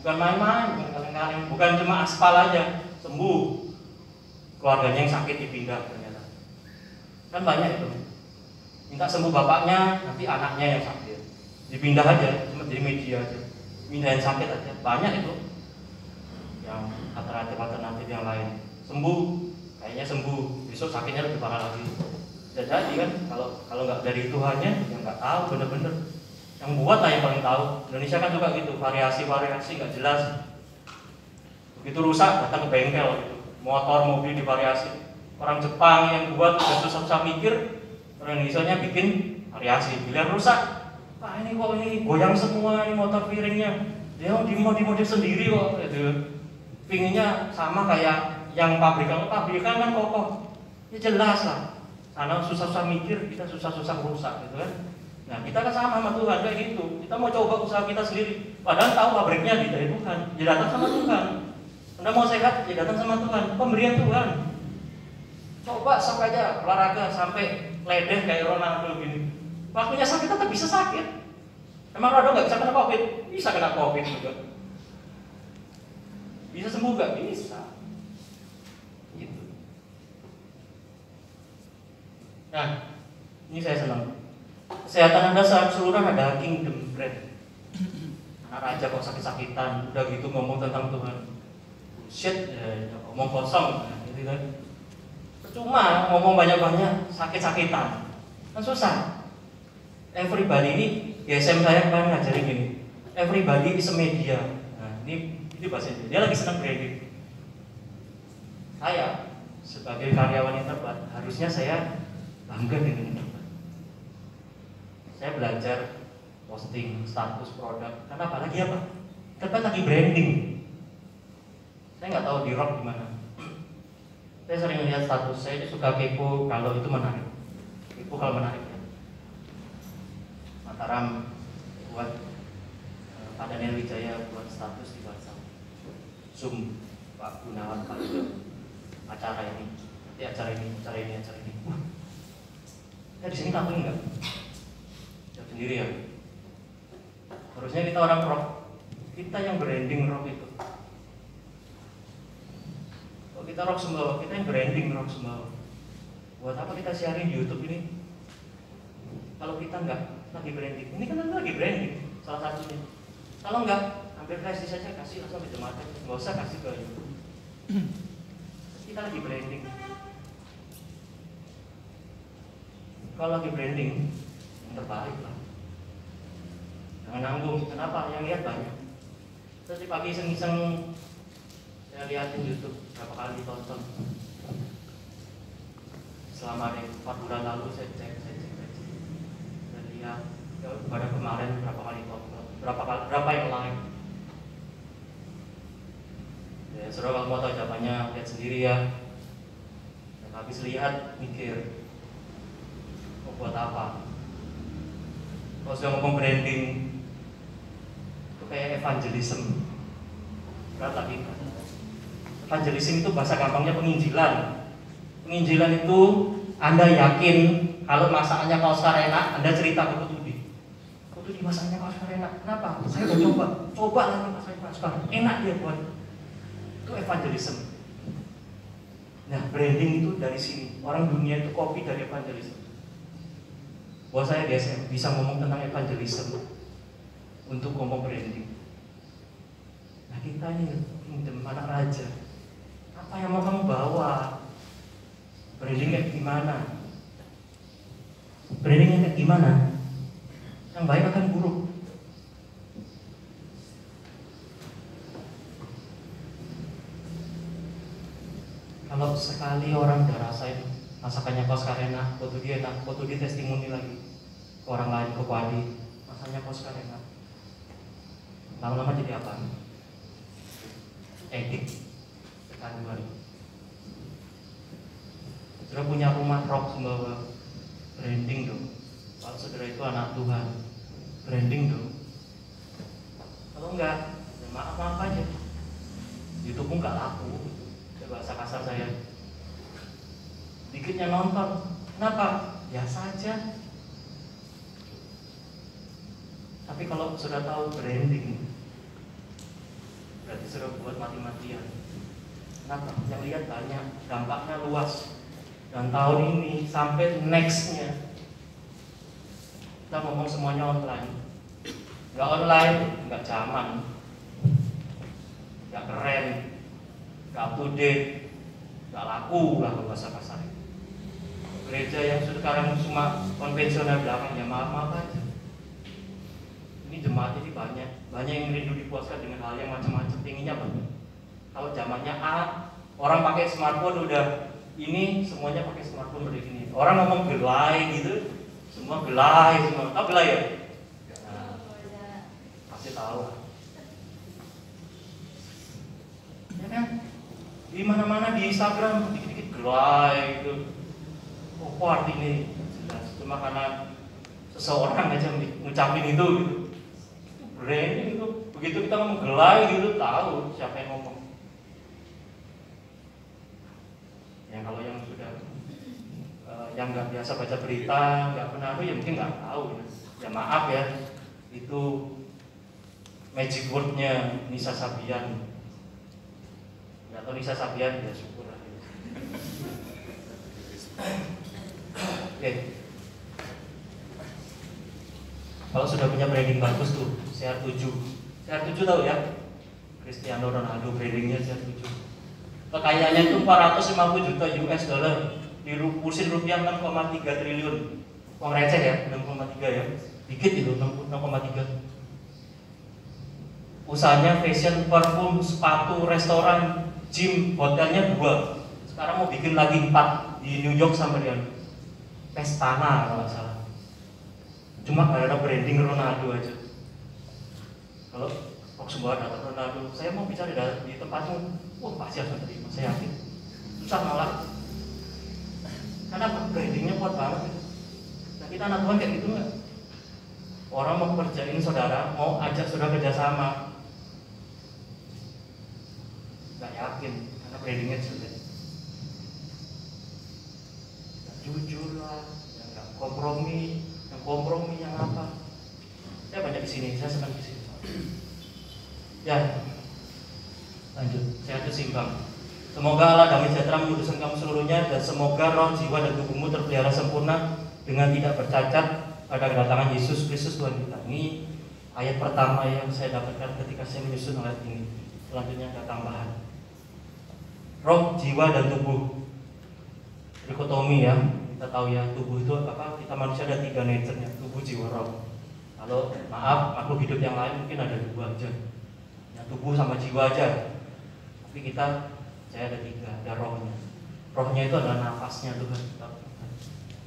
[SPEAKER 3] Bukan main-main, bukan kaleng-kaleng, bukan cuma aspal aja sembuh. Keluarganya yang sakit dipindah ternyata. Kan banyak itu. Minta sembuh bapaknya, nanti anaknya yang sakit. Dipindah aja, cuma jadi media aja. Pindahin sakit aja. Banyak itu. Yang alternatif yang lain. Sembuh, kayaknya sembuh. Besok sakitnya lebih parah lagi. Bisa jadi kan, kalau nggak dari Tuhannya, yang nggak tahu bener-bener. Yang buat lah yang paling tahu. Indonesia kan juga gitu, variasi-variasi nggak jelas. Begitu rusak, datang ke bengkel gitu. Motor, mobil divariasi. Orang Jepang yang buat udah susah-susah mikir, orang Indonesia bikin variasi. Bila rusak, Pak ini kok ini goyang semua ini motor piringnya. Dia mau dimodif sendiri kok gitu. Pinginnya sama kayak yang pabrikan kan kokoh. Ya jelas lah. Karena susah-susah mikir, kita susah-susah rusak gitu kan. Nah kita kan sama Tuhan kayak gitu. Kita mau coba usaha kita sendiri. Padahal tahu pabriknya dari Tuhan. Ya datang sama Tuhan. Anda mau sehat, ya datang sama Tuhan. Pemberian Tuhan. Coba sampai aja olahraga sampai ledeh kayak Ronaldo gini. Waktunya sakit tetap bisa sakit. Emang Ronaldo nggak bisa kena COVID? Bisa kena COVID juga. Bisa sembuh nggak? Bisa. Gitu. Nah, ini saya senang. Kesehatan Anda seluruh ada kingdom bread. Anak raja kok sakit-sakitan, udah gitu ngomong tentang Tuhan. Shit, ya, ngomong kosong, gitu kan. Percuma ngomong banyak-banyak, sakit-sakitan. Kan susah. Everybody ini, GSM saya kemarin ngajarin gini. Everybody is a media. Nah, ini bahasanya. Dia lagi senang branding. Saya sebagai karyawan Interbat, harusnya saya bangga dengan Interbat. Saya belajar posting status produk. Karena apalagi apa? Interbat lagi branding. Saya nggak tahu di rock gimana. Saya sering lihat status, saya suka kepo kalau itu menarik. Kepo kalau menarik ya. Mataram buat Pak Daniel Wijaya buat status di WhatsApp. Zoom Pak Gunawan Pak Ido. Acara ini. Acara ini. Wah. Saya di sini tampil nggak? Jawab sendiri ya. Harusnya kita orang rock. Kita yang branding rock itu. Kita rock Sumbawa, kita yang branding rock Sumbawa. Buat apa kita siarin di YouTube ini? Kalau kita nggak lagi branding, ini kan lagi branding salah satunya. Kalau nggak, ambil flash disk saja, kasih langsung ke jemaat, nggak usah kasih ke YouTube. Kita lagi branding. Kalau lagi branding, yang terbaik lah. Jangan nanggung. Kenapa? Yang lihat banyak. Terus di pagi iseng-iseng saya lihatin YouTube berapa kali ditonton. Selama 4 bulan lalu saya cek. Saya lihat pada kemarin berapa kali tonton, berapa yang like. Ya seru kalau mau tahu jawabannya lihat sendiri ya. Dan habis lihat mikir, mau buat apa? Kalau sudah ngomong branding, itu kayak evangelism. Berat lagi kan? Evangelism itu bahasa gampangnya penginjilan. Penginjilan itu Anda yakin kalau masakannya kaos karena Anda cerita ke Kutudi. Kutudi masakannya kaos karena. Kenapa? Saya udah coba lagi masakannya kaos karena. Enak dia buat. Itu evangelism. Nah, branding itu dari sini. Orang dunia itu copy dari evangelism. Buat saya GSM bisa ngomong tentang evangelism untuk ngomong branding. Nah, kita ini kingdom anak raja. Apa yang mau kamu bawa? Branding kayak gimana? Brandingnya kayak gimana? Yang baik akan buruk. Kalau sekali orang udah rasain masakannya Kos Karena, foto dia enak, foto dia testimoni lagi ke orang lain, ke Wadi, masakannya Kos Karena. Lama-lama jadi apa? Edik. Kecanduan. Saudara punya rumah rock Sumbawa, branding dong. Kalau saudara itu anak Tuhan, branding dong. Kalau enggak, ya maaf aja. YouTube pun nggak laku. Ya bahasa pasar saya. Dikitnya nonton. Kenapa? Biasa aja. Tapi kalau sudah tahu branding, berarti sudah buat mati-matian. Kenapa? Yang lihat banyak, dampaknya luas. Dan tahun ini sampai nextnya kita ngomong semuanya online. Nggak online, nggak zaman, nggak keren, nggak up to date, nggak laku lah bahasa kasar. Gereja yang sekarang cuma konvensional belakang, ya maaf aja. Ini jemaat ini banyak yang rindu dipuaskan dengan hal yang macam-macam. Pinginnya banyak. Kalau zamannya orang pakai smartphone udah ini semuanya pakai smartphone udah gini. Orang ngomong gelai gitu, semua gelai semua. Tahu gelai ya? Nah, pasti tahu lah. Ya kan? Di mana-mana di Instagram dikit-dikit gelai gitu. Apa artinya? Jelas. Cuma karena seseorang aja ngucapin itu gitu. Branding itu. Begitu kita ngomong gelai gitu, tahu siapa yang ngomong. Ya kalau yang sudah yang nggak biasa baca berita, nggak pernah ya mungkin nggak tahu. Ya maaf ya, itu magic word-nya Nisa Sabian. Nggak tahu Nisa Sabian, ya syukur lah. Oke. Kalau sudah punya branding bagus tuh, CR7. CR7 tahu ya? Cristiano Ronaldo brandingnya CR7. Kekayaannya itu 450 juta US dollar, dikursin rupiah 6,3 triliun. Uang receh ya, 6,3 ya. Dikit itu 6,3. Usahanya fashion, parfum, sepatu, restoran, gym, hotelnya 2. Sekarang mau bikin lagi 4 di New York sama dia. Pestana kalau nggak salah. Cuma nggak ada branding Ronaldo aja. Kalau semua data Ronaldo, saya mau bicara di tempatmu, pasti harus terima, saya yakin. Susah nolak. Karena brandingnya kuat banget. Nah kita anak Tuhan kayak gitu nggak? Orang mau kerjain saudara, mau ajak saudara kerjasama, nggak yakin karena brandingnya jelek. Nggak jujur lah, nggak kompromi, yang apa? Saya banyak di sini, saya senang di sini. Ya, lanjut. Saya seimbang. Semoga Allah damai sejahtera menguduskan kamu seluruhnya, dan semoga roh, jiwa, dan tubuhmu terpelihara sempurna dengan tidak bercacat pada kedatangan Yesus Kristus Tuhan kita. Ini ayat pertama yang saya dapatkan ketika saya menyusun ayat ini. Selanjutnya ada tambahan. Roh, jiwa, dan tubuh. Dikotomi ya. Kita tahu ya, tubuh itu apa? Kita manusia ada 3 nature-nya, tubuh, jiwa, roh. Kalau maaf, makhluk hidup yang lain mungkin ada 2 aja. Ya, tubuh sama jiwa aja. Tapi saya ada 3, ada rohnya. Rohnya itu adalah nafasnya Tuhan,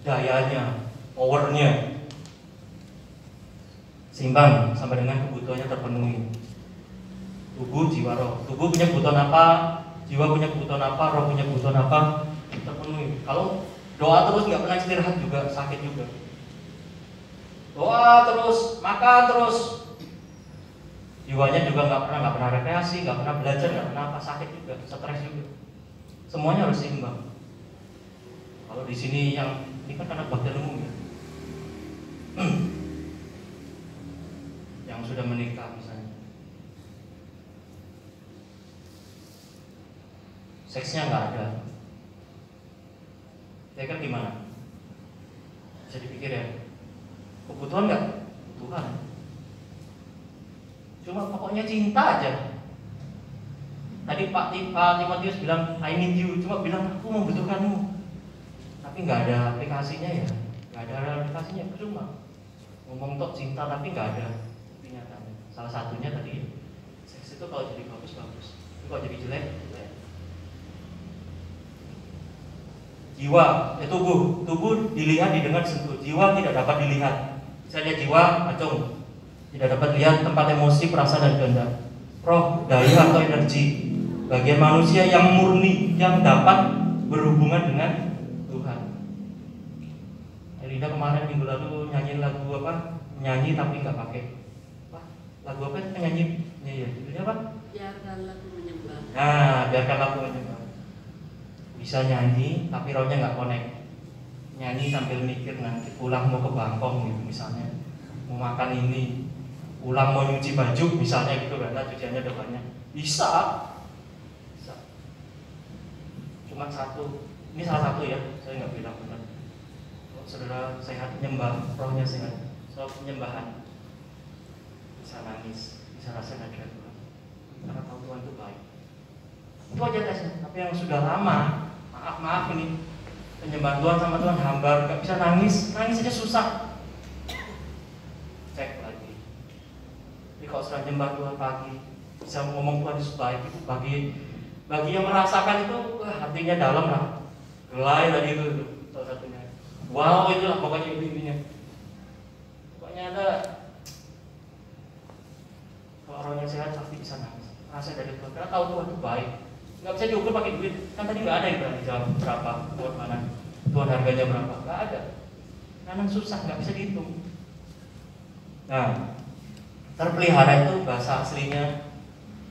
[SPEAKER 3] dayanya, powernya, seimbang sampai dengan kebutuhannya terpenuhi. Tubuh, jiwa, roh. Tubuh punya kebutuhan apa, jiwa punya kebutuhan apa, roh punya kebutuhan apa, terpenuhi. Kalau doa terus nggak pernah istirahat juga sakit juga. Doa terus, makan terus, jiwanya juga nggak pernah rekreasi, nggak pernah belajar, nggak pernah apa, sakit juga, stres juga. Semuanya harus seimbang. Kalau di sini yang ini kan karena bakteri umum ya, yang sudah menikah misalnya, seksnya nggak ada, ya kan gimana? Bisa dipikir ya, kebutuhan nggak? Kebutuhan. Cuma pokoknya cinta aja. Tadi Pak Timotius bilang I need you, cuma bilang aku membutuhkanmu. Tapi nggak ada aplikasinya ya, nggak ada aplikasinya, cuma ngomong tok cinta tapi nggak ada kenyataannya. Salah satunya tadi seks itu kalau jadi bagus, tapi kalau jadi jelek. Jiwa, tubuh dilihat, didengar, disentuh. Jiwa tidak dapat dilihat. Misalnya jiwa, acung, tidak dapat lihat tempat emosi, perasaan, dan kehendak. Roh, daya atau energi, bagian manusia yang murni, yang dapat berhubungan dengan Tuhan. Elida kemarin minggu lalu nyanyi lagu apa? Nyanyi tapi nggak pakai. Apa? Lagu apa itu nyanyi? Ya, judulnya apa?
[SPEAKER 4] Biarkan lagu menyembah.
[SPEAKER 3] Nah, biarkan lagu menyembah. bisa nyanyi tapi rohnya nggak connect. Nyanyi sambil mikir nanti pulang mau ke Bangkok gitu misalnya, mau makan ini, pulang mau nyuci baju misalnya gitu, karena cuciannya udah banyak. Bisa. Cuma satu, ini salah satu ya, saya nggak bilang benar. Kalau saudara sehat, nyembah, rohnya sehat, soal penyembahan bisa nangis, bisa rasa ada Tuhan, karena tahu Tuhan itu baik. Itu aja tesnya. Tapi yang sudah lama, maaf ini, penyembahan Tuhan sama Tuhan hambar, nggak bisa nangis aja susah. Cek lagi. Jadi kalau sudah nyembah Tuhan pagi, bisa ngomong Tuhan itu baik, itu bagi yang merasakan itu hatinya dalam lah. Gelai tadi itu salah satunya. Wow, itulah pokoknya intinya. Pokoknya ada, kalau orangnya sehat pasti bisa nangis. Rasa dari Tuhan, karena tahu Tuhan itu baik. Nggak bisa diukur pakai duit. Kan tadi nggak ada yang berani jawab berapa buat mana, Tuhan harganya berapa, nggak ada. Karena susah, nggak bisa dihitung. Nah, terpelihara itu bahasa aslinya.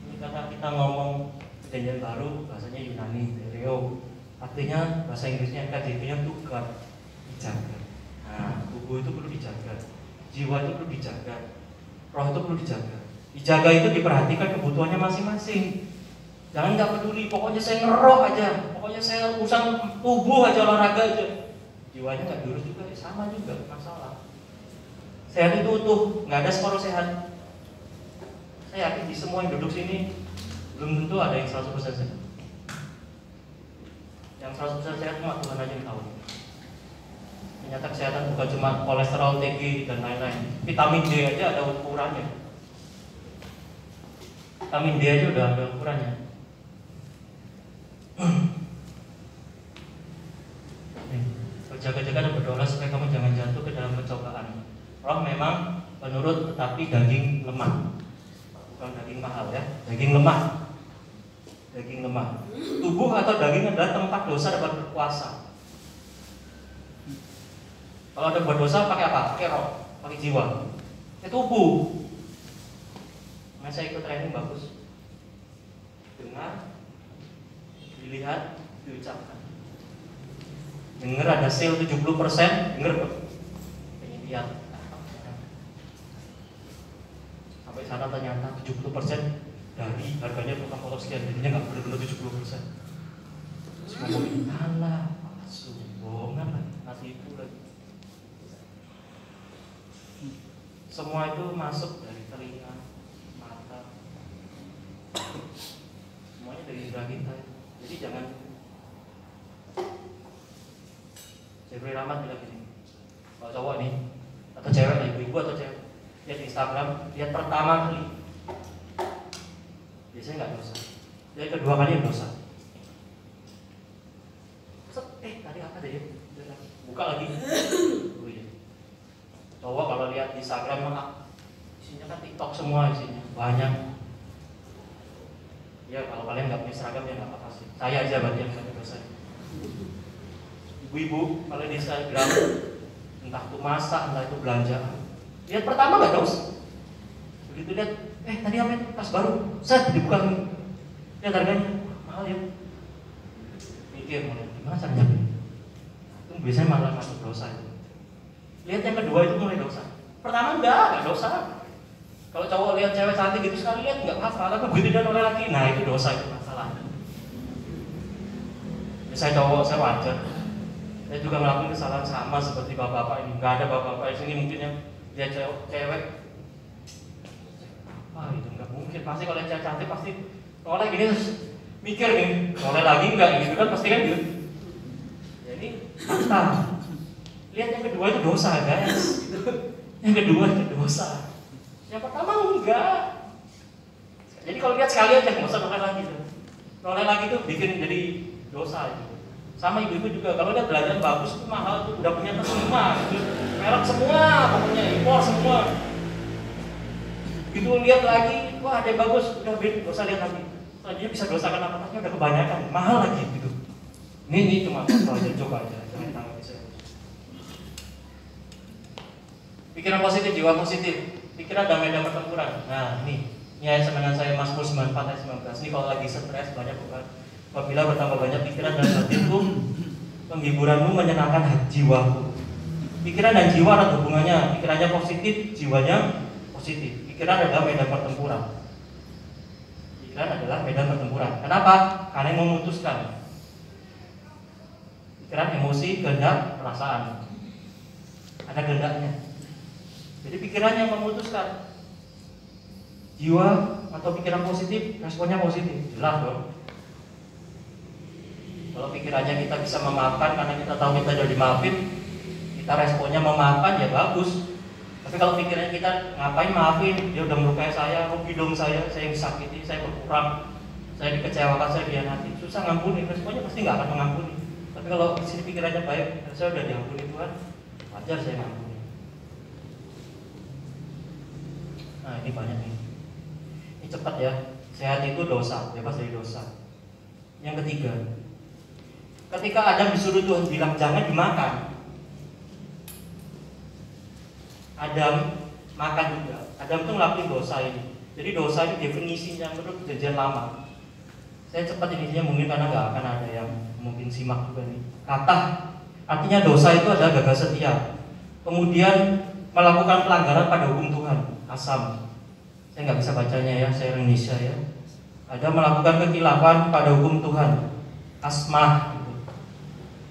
[SPEAKER 3] Ini kata kita ngomong Perjanjian Baru, bahasanya Yunani, Tereo. Artinya bahasa Inggrisnya KJV-nya to guard, dijaga. Nah, tubuh itu perlu dijaga, jiwa itu perlu dijaga, roh itu perlu dijaga. Dijaga itu diperhatikan kebutuhannya masing-masing. Jangan nggak peduli, pokoknya saya ngeroh aja, pokoknya saya urusan tubuh aja, olahraga aja. Jiwanya nggak diurus juga, sama juga masalah. Sehat itu utuh, nggak ada separuh sehat. Saya yakin di semua yang duduk sini belum tentu ada yang 100% sehat. Yang 100% sehat cuma Tuhan aja yang tahu. Ternyata kesehatan bukan cuma kolesterol tinggi dan lain-lain. Vitamin D aja ada ukurannya. Vitamin D aja udah ada ukurannya. Berjaga-jaga dan berdoa supaya kamu jangan jatuh ke dalam pencobaan. Roh memang penurut, tetapi daging lemah. Bukan daging mahal ya, daging lemah. Daging lemah. Tubuh atau daging adalah tempat dosa dapat berkuasa. Kalau ada buat dosa pakai apa? Pakai roh, pakai jiwa. Tubuh. Nah, saya ikut training bagus. Dengar, dilihat, diucapkan. Dengar ada sale 70%, dengar pengen lihat. Sampai sana ternyata 70% dari harganya potong-potong sekian, jadinya nggak benar-benar 70%. Terus ngomongin alah, palsu, bohongan lah, nasi itu lagi. Semua itu masuk dari telinga, mata, semuanya dari indera kita. Jadi jangan. Jeffrey Rahmat bilang gini, kalau cowok nih, atau cewek, ibu-ibu atau cewek, lihat Instagram, lihat pertama kali, biasanya nggak dosa. Lihat kedua kali dosa. Tadi apa deh? Buka lagi. Oh iya. Cowok kalau lihat Instagram, isinya kan TikTok semua isinya, banyak. Ya kalau kalian nggak punya seragam ya nggak apa-apa sih. Saya aja berarti yang banyak dosa. Ibu-ibu kalau di Instagram, entah itu masak, entah itu belanja, lihat pertama nggak dosa. Begitu lihat, tadi apa itu tas baru, set dibuka, lihat harganya, mahal ya. Mikir mulai, gimana caranya? Itu biasanya malah masuk dosa itu. Lihat yang kedua itu mulai dosa. Pertama nggak dosa. Kalau cowok lihat cewek cantik gitu sekali lihat nggak apa-apa, tapi begitu dia noleh lagi, nah itu dosa, itu masalah. Saya cowok, saya wajar. Saya juga ngelakuin kesalahan sama seperti bapak-bapak ini. Nggak ada bapak-bapak di sini mungkin yang lihat cewek. Wah itu nggak mungkin. Pasti kalau lihat cewek cantik pasti noleh gini terus mikir nih, noleh lagi nggak gitu kan pasti kan gitu. Jadi fakta. Lihat yang kedua itu dosa guys. Yang kedua itu dosa. Yang pertama enggak. Jadi kalau lihat sekali aja nggak usah noleh lagi tuh. Noleh lagi tuh bikin jadi dosa itu. Sama ibu-ibu juga, kalau lihat belanjaan bagus itu mahal tuh, udah punya tas semua, gitu. Merek semua, pokoknya impor semua. Gitu lihat lagi, wah ada yang bagus, udah beda, gak usah lihat lagi. Selanjutnya bisa dosakan apa-apanya udah kebanyakan, mahal lagi gitu. Ini cuma aja, coba aja, jangan tanggapi saya. Pikiran positif, jiwa positif, pikiran damai dan pertempuran. Nah ini ayat semenangan saya Mazmur 94 ayat 19. Ini kalau lagi stres banyak bukan. Apabila bertambah banyak pikiran dan batinku, penghiburanmu menyenangkan jiwaku. Pikiran dan jiwa ada hubungannya. Pikirannya positif, jiwanya positif. Pikiran adalah medan pertempuran. Pikiran adalah medan pertempuran. Kenapa? Karena yang memutuskan. Pikiran, emosi, kehendak, perasaan. Ada kehendaknya. Jadi pikiran yang memutuskan. Jiwa atau pikiran positif, responnya positif. Jelas dong. Kalau pikirannya kita bisa memaafkan karena kita tahu kita sudah dimaafin, kita responnya memaafkan, ya bagus. Tapi kalau pikirannya kita ngapain maafin, dia udah melukai saya, rugi dong saya disakiti, saya berkurang, saya dikecewakan, saya dihianati, susah ngampuni, responnya pasti nggak akan mengampuni. Tapi kalau di sini pikirannya baik, saya udah diampuni Tuhan, wajar saya ngampuni. Nah ini banyak nih. Ini cepat ya. Sehat itu dosa, bebas dari dosa. Yang ketiga, ketika Adam disuruh Tuhan bilang jangan dimakan, Adam makan juga. Adam itu ngelakuin dosa ini. Jadi dosa itu definisinya menurut perjanjian lama. Saya cepat intinya mungkin karena nggak akan ada yang mungkin simak juga nih. Kata artinya dosa itu adalah gagal setia. Kemudian melakukan pelanggaran pada hukum Tuhan. Asam. Saya nggak bisa bacanya ya, saya Indonesia ya. Ada melakukan kekhilafan pada hukum Tuhan. Asmah.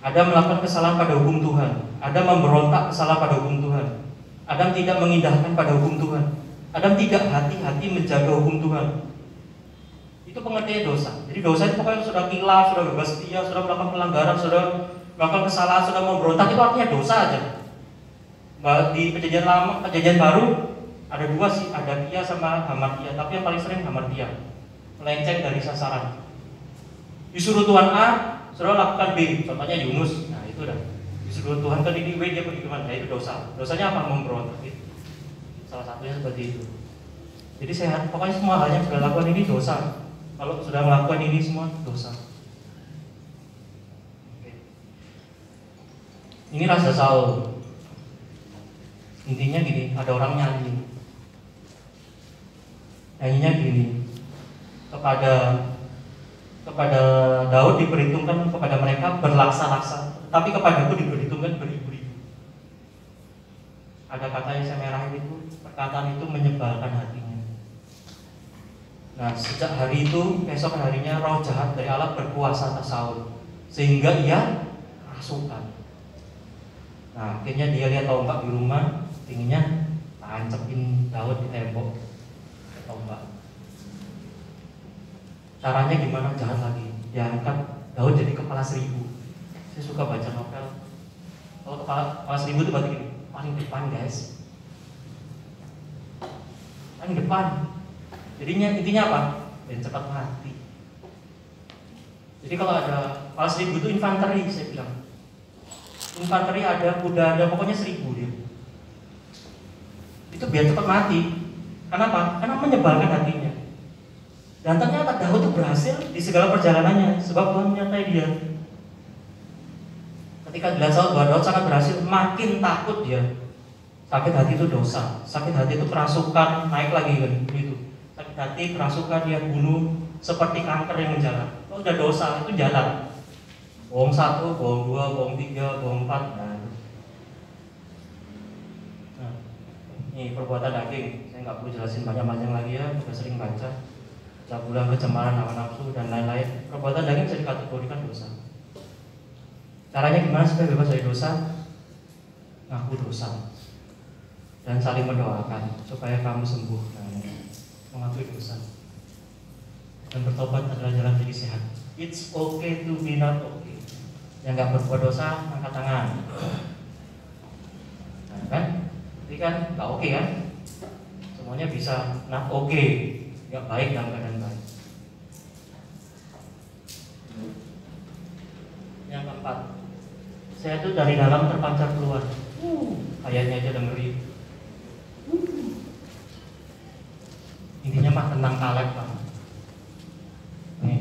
[SPEAKER 3] Ada melakukan kesalahan pada hukum Tuhan. Ada memberontak kesalahan pada hukum Tuhan. Adam tidak mengindahkan pada hukum Tuhan. Adam tidak hati-hati menjaga hukum Tuhan. Itu pengertian dosa. Jadi dosa itu pokoknya sudah khilaf, sudah gagal setia, sudah melakukan pelanggaran, sudah melakukan kesalahan, sudah memberontak, itu artinya dosa aja. Di perjanjian lama, perjanjian baru ada dua sih, ada kia sama hamartia. Tapi yang paling sering hamartia, melenceng dari sasaran. Disuruh Tuhan A, suruh lakukan B. Contohnya Yunus. Nah itu dah. Disuruh Tuhan ke Niniwe, dia pergi kemana? Nah, itu dosa. Dosanya apa? Memberontak. Salah satunya seperti itu. Jadi sehat. Pokoknya semua hal yang sudah lakukan ini dosa. Kalau sudah melakukan ini semua dosa. Oke. Ini Raja Saul. Intinya gini, ada orang nyanyi. Nyanyinya gini. Kepada Daud diperhitungkan kepada mereka berlaksa-laksa, tapi kepadaku diperhitungkan beribu-ribu. Ada kata yang saya merahin itu, perkataan itu menyebalkan hatinya. Nah, sejak hari itu, esok harinya roh jahat dari Allah berkuasa atas Saul, sehingga ia rasukan. Nah, akhirnya dia lihat tombak di rumah, inginnya tancepin Daud di tembok tombak. Caranya gimana? Jahat lagi. Diangkat Daud jadi kepala 1000. Saya suka baca novel. Kalau kepala 1000 itu berarti gini, paling depan guys. Paling depan. Jadinya intinya apa? Dan cepat mati. Jadi kalau ada kepala 1000 itu infanteri, saya bilang. Infanteri ada, kuda ada, pokoknya 1000 dia. Itu biar cepat mati. Kenapa? Karena menyebalkan hatinya. Dan ternyata Daud itu berhasil di segala perjalanannya, sebab Tuhan menyertai dia. Ketika dilihat Saul bahwa Daud sangat berhasil, makin takut dia. Sakit hati itu dosa, sakit hati itu kerasukan, naik lagi kan begitu. Sakit hati kerasukan, dia bunuh seperti kanker yang menjalar. Kalau udah dosa itu jalan. Bohong 1, bohong 2, bohong 3, bohong 4. Nah, ini perbuatan daging. Saya nggak perlu jelasin banyak-banyak lagi ya, sudah sering baca. Cabulan, kecemaran, hawa nafsu, dan lain-lain. Perbuatan daging bisa dikategorikan dosa. Caranya gimana supaya bebas dari dosa? Ngaku dosa dan saling mendoakan supaya kamu sembuh. Mengakui dosa dan bertobat adalah jalan jadi sehat. It's okay to be not okay. Yang nggak berbuat dosa, angkat tangan. Nah kan, jadi kan nggak oke kan? Semuanya bisa not okay. Gak baik dalam keadaan baik. Yang keempat, saya tuh dari dalam terpancar keluar. Kayaknya aja ngeri. Intinya mah tentang Kaleb Pak. Nih,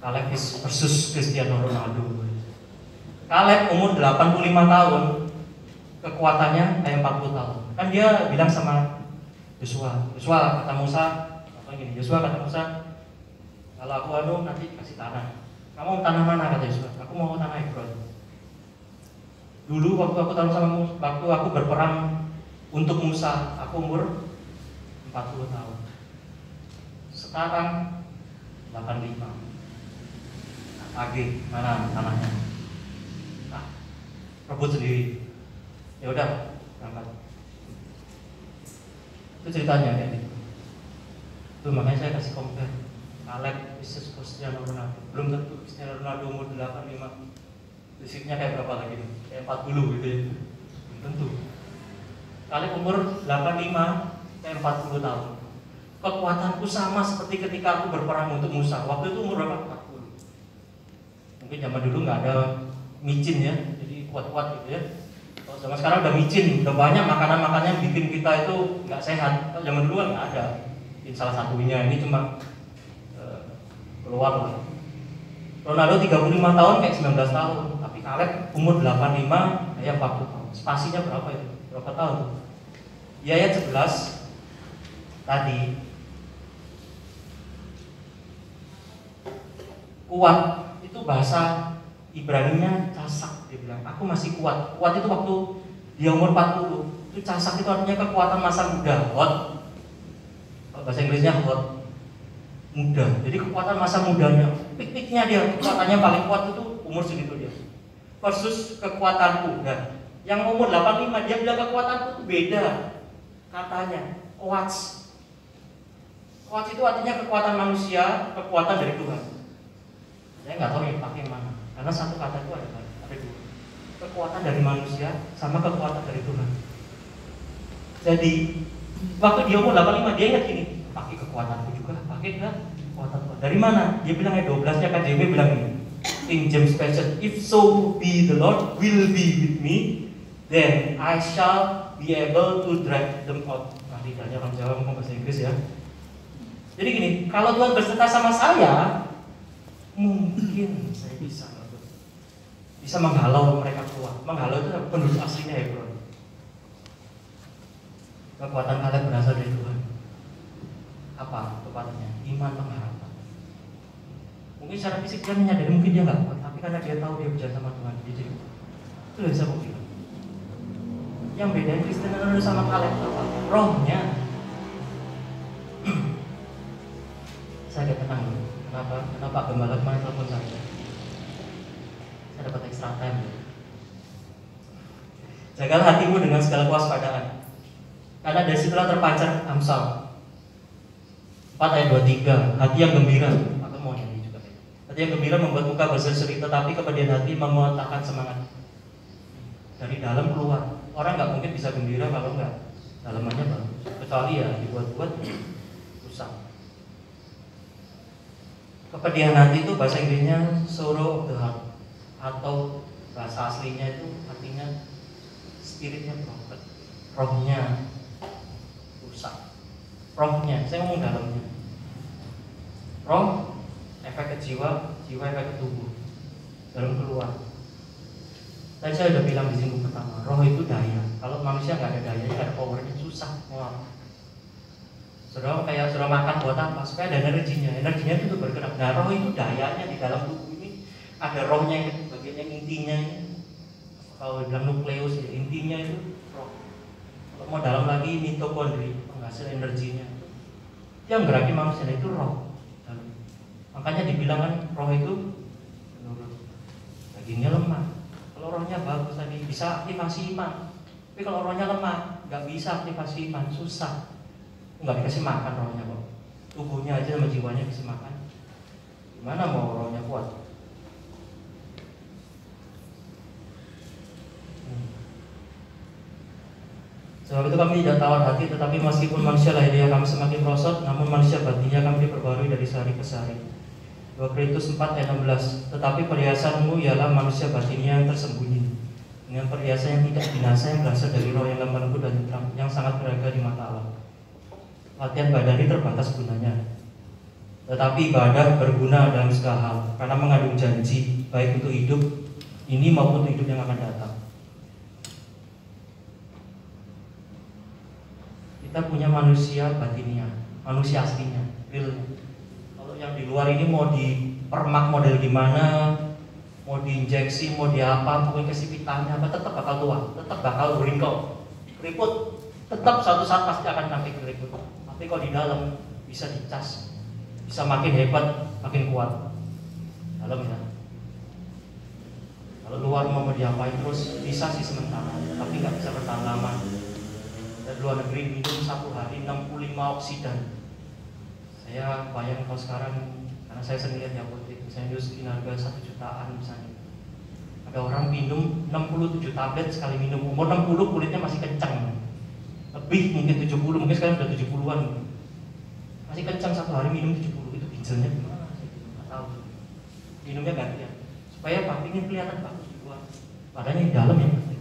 [SPEAKER 3] Kaleb versus Cristiano Ronaldo. Kaleb umur 85 tahun, kekuatannya kayak 40 tahun. Kan dia bilang sama Yosua kata Musa, apa gini? Yosua kata Musa, Kalau aku nanti kasih tanah. Kamu mau tanah mana, kata Yosua? Aku mau tanah Hebron. Dulu waktu aku berperang untuk Musa, aku umur 40 tahun. Sekarang 85. Agi, mana tanahnya? Nah, rebut sendiri. Ya udah, berangkat. Itu ceritanya kayak gitu. Itu makanya saya kasih compare. Kaleb versus Cristiano Ronaldo. Belum tentu Cristiano Ronaldo umur 85. Fisiknya kayak berapa lagi nih? Kayak 40 gitu ya. Belum tentu. Kaleb umur 85, kayak 40 tahun. Kekuatanku sama seperti ketika aku berperang untuk Musa. Waktu itu umur berapa? 40. Mungkin zaman dulu nggak ada micin ya, jadi kuat-kuat gitu ya. Kalau zaman sekarang udah micin, udah banyak makanan-makanan yang bikin kita itu nggak sehat. Kalau zaman dulu kan nggak ada. Ini salah satunya, ini cuma keluar lah. Ronaldo 35 tahun kayak 19 tahun, tapi Kaleb umur 85 kayak 40 tahun. Spasinya berapa itu? Berapa tahun? Di ayat 11 tadi, kuat itu bahasa Ibraninya casak, dia bilang aku masih kuat. Kuat itu waktu dia umur 40. Itu casak itu artinya kekuatan masa muda, hot. Kalau bahasa Inggrisnya hot, muda. Jadi kekuatan masa mudanya, pikniknya dia, kekuatannya paling kuat itu umur segitu dia. Versus kekuatanku. Nah, yang umur 85 dia bilang kekuatanku itu beda. Katanya, kuats. Kuats itu artinya kekuatan manusia, kekuatan dari Tuhan. Saya nggak tahu yang pakai mana, karena satu kata itu ada dua. Kekuatan dari manusia sama kekuatan dari Tuhan. Jadi waktu dia umur 85 dia ingat gini, pakai kekuatanku juga, pakai kan kekuatan Tuhan. Dari mana? Dia bilang ayat 12-nya KJV bilang ini. King James Version, if so be the Lord will be with me, then I shall be able to drive them out. Nah, lidahnya orang Jawa ngomong bahasa Inggris ya. Jadi gini, kalau Tuhan berserta sama saya, mungkin saya bisa menghalau mereka keluar. Menghalau itu penduduk aslinya Hebron. Kekuatan kalian berasal dari Tuhan. Apa kekuatannya? Iman, pengharapan. Mungkin secara fisik dia menyadari mungkin dia nggak kuat, tapi karena dia tahu dia berjalan sama Tuhan, dia jadi kuat. Itu yang bisa aku bilang. Yang bedain Kristen Ronaldo sama kalian apa? Rohnya. Saya agak tenang dulu. Kenapa gembala kemarin telepon saya? Saya dapat extra time. Jagalah hatimu dengan segala kewaspadaan, karena dari situlah terpancar Amsal 4 ayat 23. Hati yang gembira, aku mau nyanyi juga. Hati yang gembira membuat muka berseri-seri, tetapi kepedihan hati mengotakkan semangat. Dari dalam keluar. Orang nggak mungkin bisa gembira kalau nggak dalamannya bagus. Kecuali ya dibuat-buat rusak. Kepedihan hati itu bahasa Inggrisnya sorrow of the heart, atau bahasa aslinya itu artinya spiritnya broken, rohnya rusak. Rohnya, saya ngomong dalamnya. Roh efek ke jiwa, jiwa efek ke tubuh, dalam keluar. Tadi saya udah bilang di singgung pertama, roh itu daya. Kalau manusia nggak ada daya, nggak ada powernya, susah. Wow. Saudara kayak sudah makan buat apa? Supaya ada energinya. Energinya itu untuk bergerak. Nah, roh itu dayanya di dalam tubuh ini. Ada rohnya yang bagian yang intinya ini. Kalau bilang nukleus ya, intinya itu roh. Kalau mau dalam lagi mitokondri, penghasil energinya. Yang gerakin manusia itu roh. Makanya dibilang kan roh itu menurut dagingnya lemah. Kalau rohnya bagus tadi bisa aktivasi iman. Tapi kalau rohnya lemah, nggak bisa aktivasi iman, susah. Nggak dikasih makan rohnya kok. Tubuhnya aja sama jiwanya dikasih makan. Gimana mau rohnya kuat? Sebab itu kami tidak tawar hati, tetapi meskipun manusia lahiriah kami semakin merosot, namun manusia batinnya kami diperbarui dari sehari ke sehari. 2 Korintus 4 ayat 16. Tetapi perhiasanmu ialah manusia batinnya yang tersembunyi, dengan perhiasan yang tidak binasa yang berasal dari roh yang lemah lembut dan terang, yang sangat berharga di mata Allah. Latihan badani terbatas gunanya, tetapi ibadah berguna dalam segala hal, karena mengandung janji baik untuk hidup ini maupun untuk hidup yang akan datang. Kita punya manusia batinnya, manusia aslinya, realnya. Kalau yang di luar ini mau dipermak model gimana, mau diinjeksi, mau diapa, pokoknya kasih vitamin apa, tetap bakal tua, tetap bakal beringkau, keriput, tetap suatu saat pasti akan sampai keriput. Tapi kalau di dalam bisa dicas, bisa makin hebat, makin kuat. Dalam ya. Kalau luar mau diapain terus bisa sih sementara, tapi nggak bisa bertahan lama. Dari luar negeri minum 1 hari 65 oksidan. Saya bayang kalau sekarang, karena saya sendiri di apotek, misalnya di harga 1 jutaan misalnya. Ada orang minum 67 tablet sekali minum, umur 60 kulitnya masih kencang. Lebih mungkin 70, mungkin sekarang sudah 70-an. Masih kencang 1 hari minum 70, itu ginjalnya gimana? Nggak tahu. Minumnya gantian. Supaya apa? Ingin kelihatan bagus di luar. Padahal di dalam yang penting.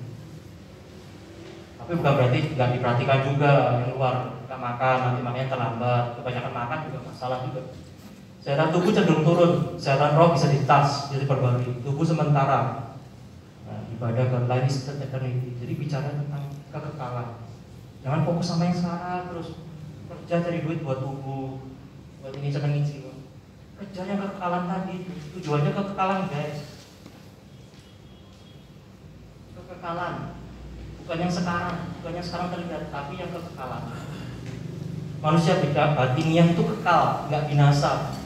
[SPEAKER 3] Tapi bukan berarti nggak diperhatikan juga yang luar. Nggak makan, nanti makannya terlambat. Kebanyakan makan juga masalah juga. Kesehatan tubuh cenderung turun, kesehatan roh bisa ditas, jadi perbarui. Tubuh sementara. Nah, ibadah ke lain eternity. Jadi bicara tentang kekekalan. Jangan fokus sama yang sekarang terus kerja cari duit buat tubuh, buat ini senengin jiwa. Kerja yang kekekalan tadi, tujuannya kekekalan guys. Kekekalan, bukan yang sekarang terlihat, tapi yang kekekalan. Manusia batiniah itu kekal, nggak binasa.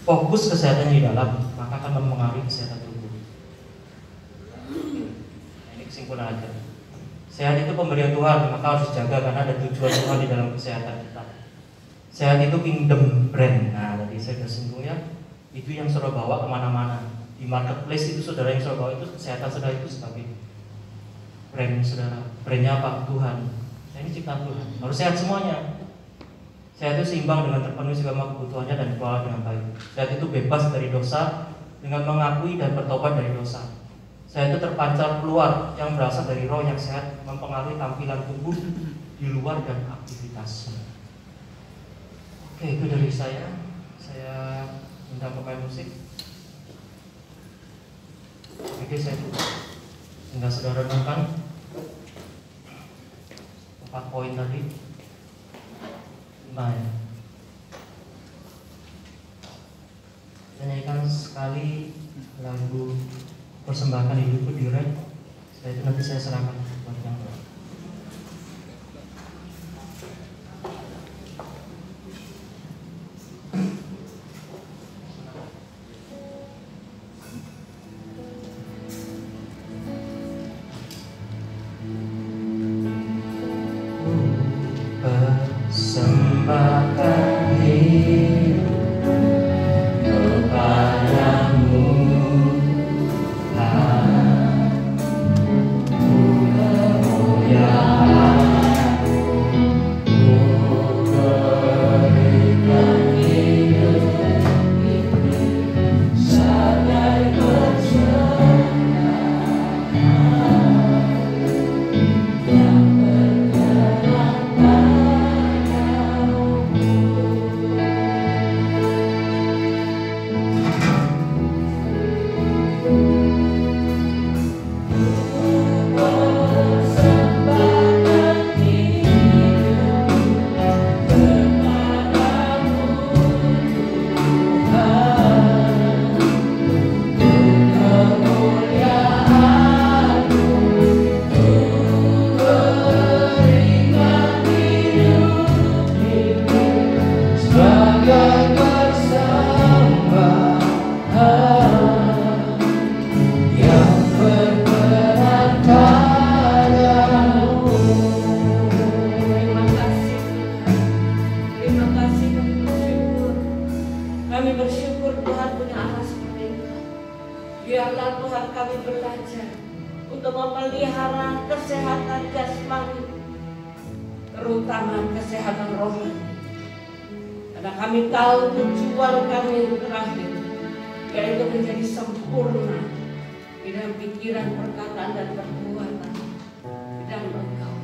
[SPEAKER 3] Fokus kesehatan di dalam, maka akan mempengaruhi kesehatan tubuh. Nah, ini kesimpulan aja. Sehat itu pemberian Tuhan, maka harus dijaga karena ada tujuan Tuhan di dalam kesehatan kita. Sehat itu kingdom brand. Nah, tadi saya sudah singgung ya. Itu yang saudara bawa kemana-mana. Di marketplace itu saudara yang saudara bawa itu kesehatan saudara itu sebagai brand saudara. Brandnya apa? Tuhan. Nah, ini ciptaan Tuhan. Harus sehat semuanya. Sehat itu seimbang dengan terpenuhi segala kebutuhannya dan dikelola dengan baik. Sehat itu bebas dari dosa dengan mengakui dan bertobat dari dosa. Sehat itu terpancar keluar yang berasal dari roh yang sehat, mempengaruhi tampilan tubuh di luar dan aktivitas. Oke, itu dari saya. Saya minta pemain musik. Oke, saya tinggal saudara renungkan 4 poin tadi. 5 ya. Saya nyanyikan sekali lagu Persembahkan Hidupku direct. Setelah itu nanti saya serahkan buat yang lain. Persembahkan hidupku kepadamu.
[SPEAKER 4] Biarlah Tuhan kami belajar untuk memelihara kesehatan jasmani, terutama kesehatan rohani. Karena kami tahu tujuan kami terakhir, yaitu menjadi sempurna di dalam pikiran, perkataan, dan perbuatan di dalam Engkau.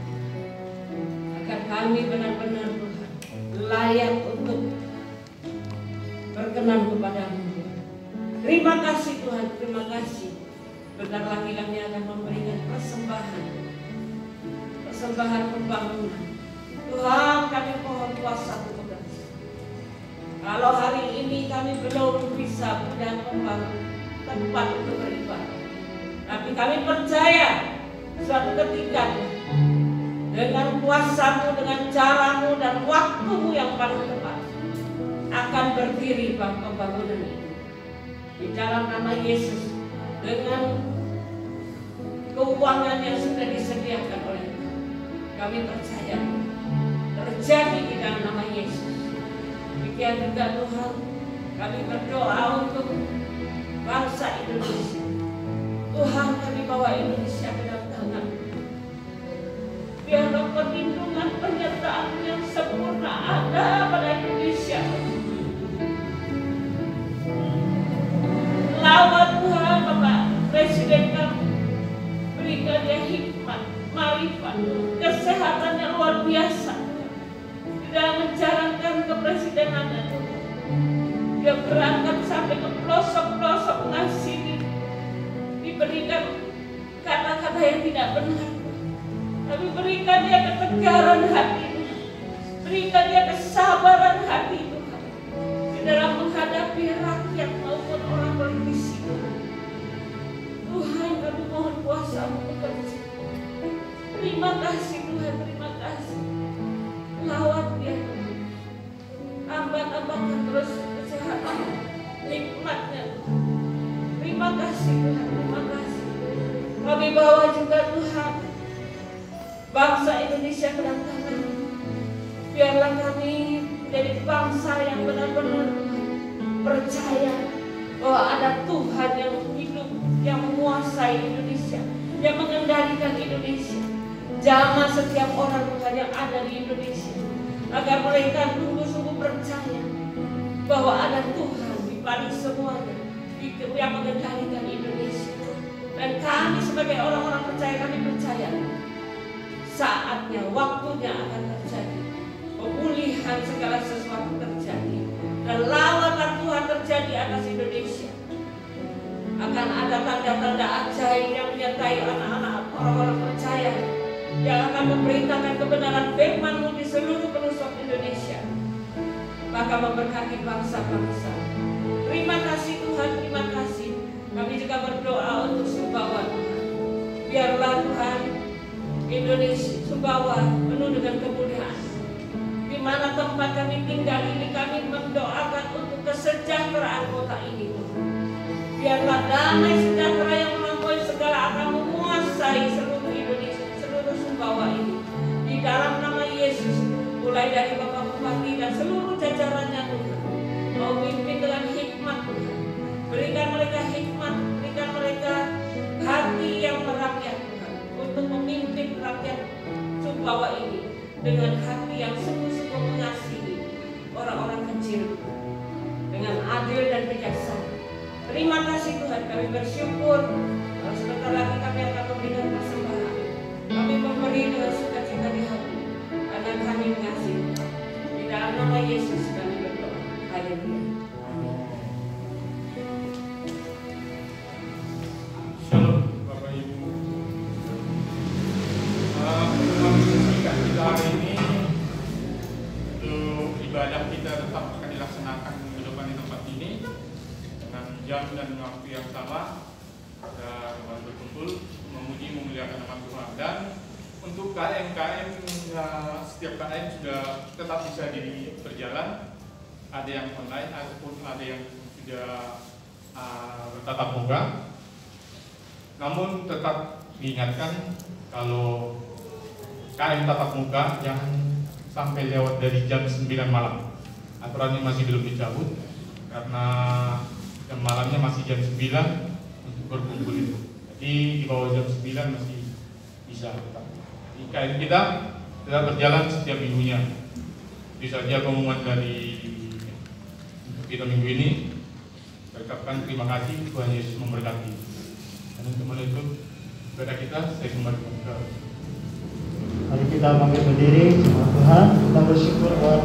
[SPEAKER 4] Agar kami benar-benar Tuhan layak untuk berkenan kepadamu. Terima kasih Tuhan, terima kasih. Bentar lagi kami akan memberikan persembahan pembangunan. Tuhan, kami mohon kuasa bekerja. Kalau hari ini kami belum bisa punya tempat untuk beribadah, tapi kami percaya suatu ketika dengan kuasamu, dengan caramu dan waktumu yang paling tepat akan berdiri pembangunan itu di dalam nama Yesus, dengan keuangan yang sudah disediakan oleh kami percaya terjadi di dalam nama Yesus. Demikian juga Tuhan, kami berdoa untuk bangsa Indonesia. Tuhan, kami bawa Indonesia ke dalam tangan. Biarlah perlindungan penyertaan yang sempurna ada pada Indonesia. Lawat Tuhan Bapak Presiden kami, berikan dia hikmat, marifat, kesehatan yang luar biasa di dalam menjalankan kepresidenannya. Dia berangkat sampai ke pelosok-pelosok ngasih, diberikan kata-kata yang tidak benar, tapi berikan dia ketegaran hati, berikan dia kesabaran hati Tuhan di dalam menghadapi rakyat maupun orang politisi. Tuhan, kami mohon kuasa-Mu bekerja. Terima kasih Tuhan, terima kasih. Lawat dia Tuhan, tambah-tambahkan terus kesehatan, nikmatnya. Terima kasih Tuhan, terima kasih. Kami bawa juga Tuhan bangsa Indonesia ke dalam tangan. Biarlah kami menjadi bangsa yang benar-benar percaya bahwa ada Tuhan yang hidup, yang menguasai Indonesia, yang mengendalikan Indonesia. Jamah setiap orang Tuhan yang ada di Indonesia, agar mereka sungguh-sungguh percaya bahwa ada Tuhan di balik semuanya, yang mengendalikan Indonesia. Dan kami sebagai orang-orang percaya, kami percaya saatnya, waktunya akan terjadi. Pemulihan segala sesuatu terjadi, dan lawatan Tuhan terjadi atas Indonesia. Akan ada tanda-tanda ajaib yang menyertai anak-anak orang-orang percaya, yang akan memberitakan kebenaran firman-Mu di seluruh pelosok Indonesia, maka memberkati bangsa-bangsa. Terima kasih Tuhan, terima kasih. Kami juga berdoa untuk Sumbawa Tuhan. Biarlah Tuhan Indonesia, Sumbawa penuh dengan kemuliaan. Di mana tempat kami tinggal ini, kami mendoakan untuk kesejahteraan kota ini Tuhan. Biarlah damai sejahtera yang melampaui segala akan menguasai seluruh Indonesia, seluruh Sumbawa ini. Di dalam nama Yesus, mulai dari Bapak Bupati dan seluruh jajarannya Tuhan, mau pimpin dengan hikmat Tuhan. Berikan mereka hikmat, berikan mereka hati yang merakyat Tuhan, untuk memimpin rakyat Sumbawa ini dengan hati yang sungguh-sungguh mengasihi orang-orang kecil, dengan adil dan bijaksana. Terima kasih Tuhan, kami bersyukur. Sebentar lagi kami akan memberikan persembahan. Kami memberi dengan sukacita di hati, karena kami mengasihi. Di dalam nama Yesus kami berdoa. Haleluya.
[SPEAKER 5] Shalom Bapak Ibu. Kita hari ini untuk ibadah kita tetap akan dilaksanakan ke depan di tempat ini dengan jam dan waktu yang sama. Kita kembali berkumpul memuji memuliakan nama Tuhan, dan untuk KM-KM setiap KM sudah tetap bisa berjalan, ada yang online ataupun ada yang sudah bertatap muka. Namun tetap diingatkan kalau KM tatap muka jangan sampai lewat dari jam 9 malam. Aturannya masih belum dicabut karena jam malamnya masih jam 9 untuk berkumpul itu. Jadi di bawah jam 9 masih bisa tetap. Di KM kita tetap berjalan setiap minggunya. Itu saja pengumuman dari kita minggu ini. Berkatkan terima kasih, Tuhan Yesus memberkati. Dan untuk menutup ibadah kita, saya kembalikan ke.
[SPEAKER 2] Mari kita bangkit berdiri, jemaat Tuhan. Kita bersyukur buat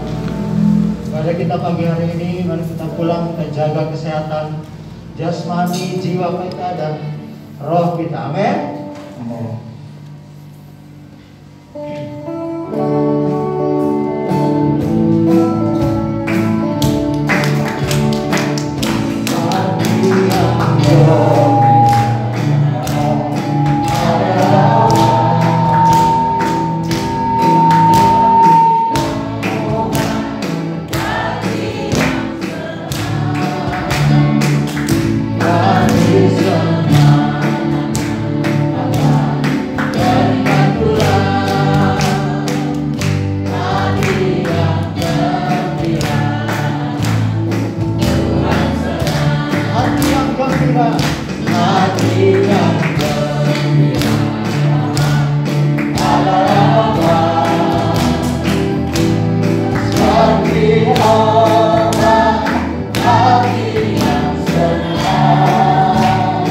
[SPEAKER 2] pada kita pagi hari ini. Mari kita pulang, kita jaga kesehatan jasmani, jiwa kita, dan roh kita. Amin. Amin. terima hati yang gembira. Allah seperti orang hati yang senang,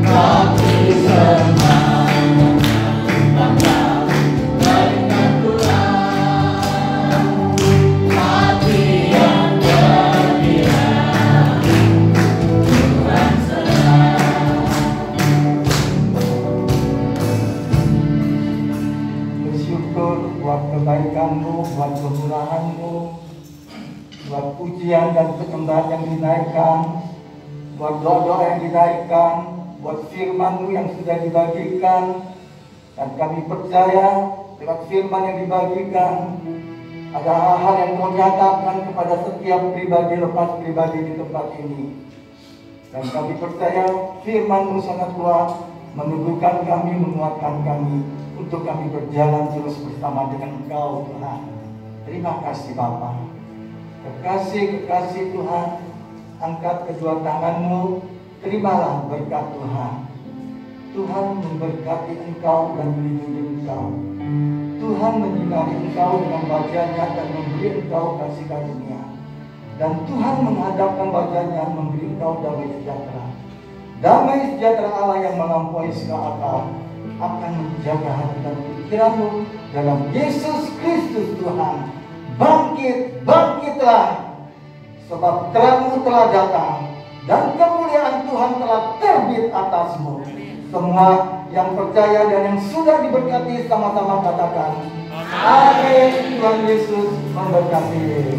[SPEAKER 2] hati senang bangga dengan Tuhan, hati yang gembira Tuhan senang. Bersyukur buat kebaikan-Mu, buat kemurahan-Mu, buat pujian dan penyembahan yang dinaikkan, buat doa-doa yang dinaikkan, buat firman-Mu yang sudah dibagikan. Dan kami percaya lewat firman yang dibagikan ada hal-hal yang Kau nyatakan kepada setiap pribadi lepas pribadi di tempat ini. Dan kami percaya firman-Mu sangat kuat, meneguhkan kami, menguatkan kami untuk kami berjalan terus bersama dengan Engkau, Tuhan. Terima kasih Bapa. Kekasih Tuhan, angkat kedua tangan-Mu, terimalah berkat Tuhan. Tuhan memberkati Engkau dan melindungi Engkau. Tuhan menyinari Engkau dengan wajah-Nya dan memberi Engkau kasih karunia. Dan Tuhan menghadapkan wajah-Nya memberi Engkau damai sejahtera. Damai sejahtera Allah yang melampaui segala akal akan menjaga hati dan pikiranmu dalam Yesus Kristus Tuhan. Bangkitlah, sebab terangmu telah datang dan kemuliaan Tuhan telah terbit atasmu. Semua yang percaya dan yang sudah diberkati sama-sama katakan, amin. Tuhan Yesus memberkati.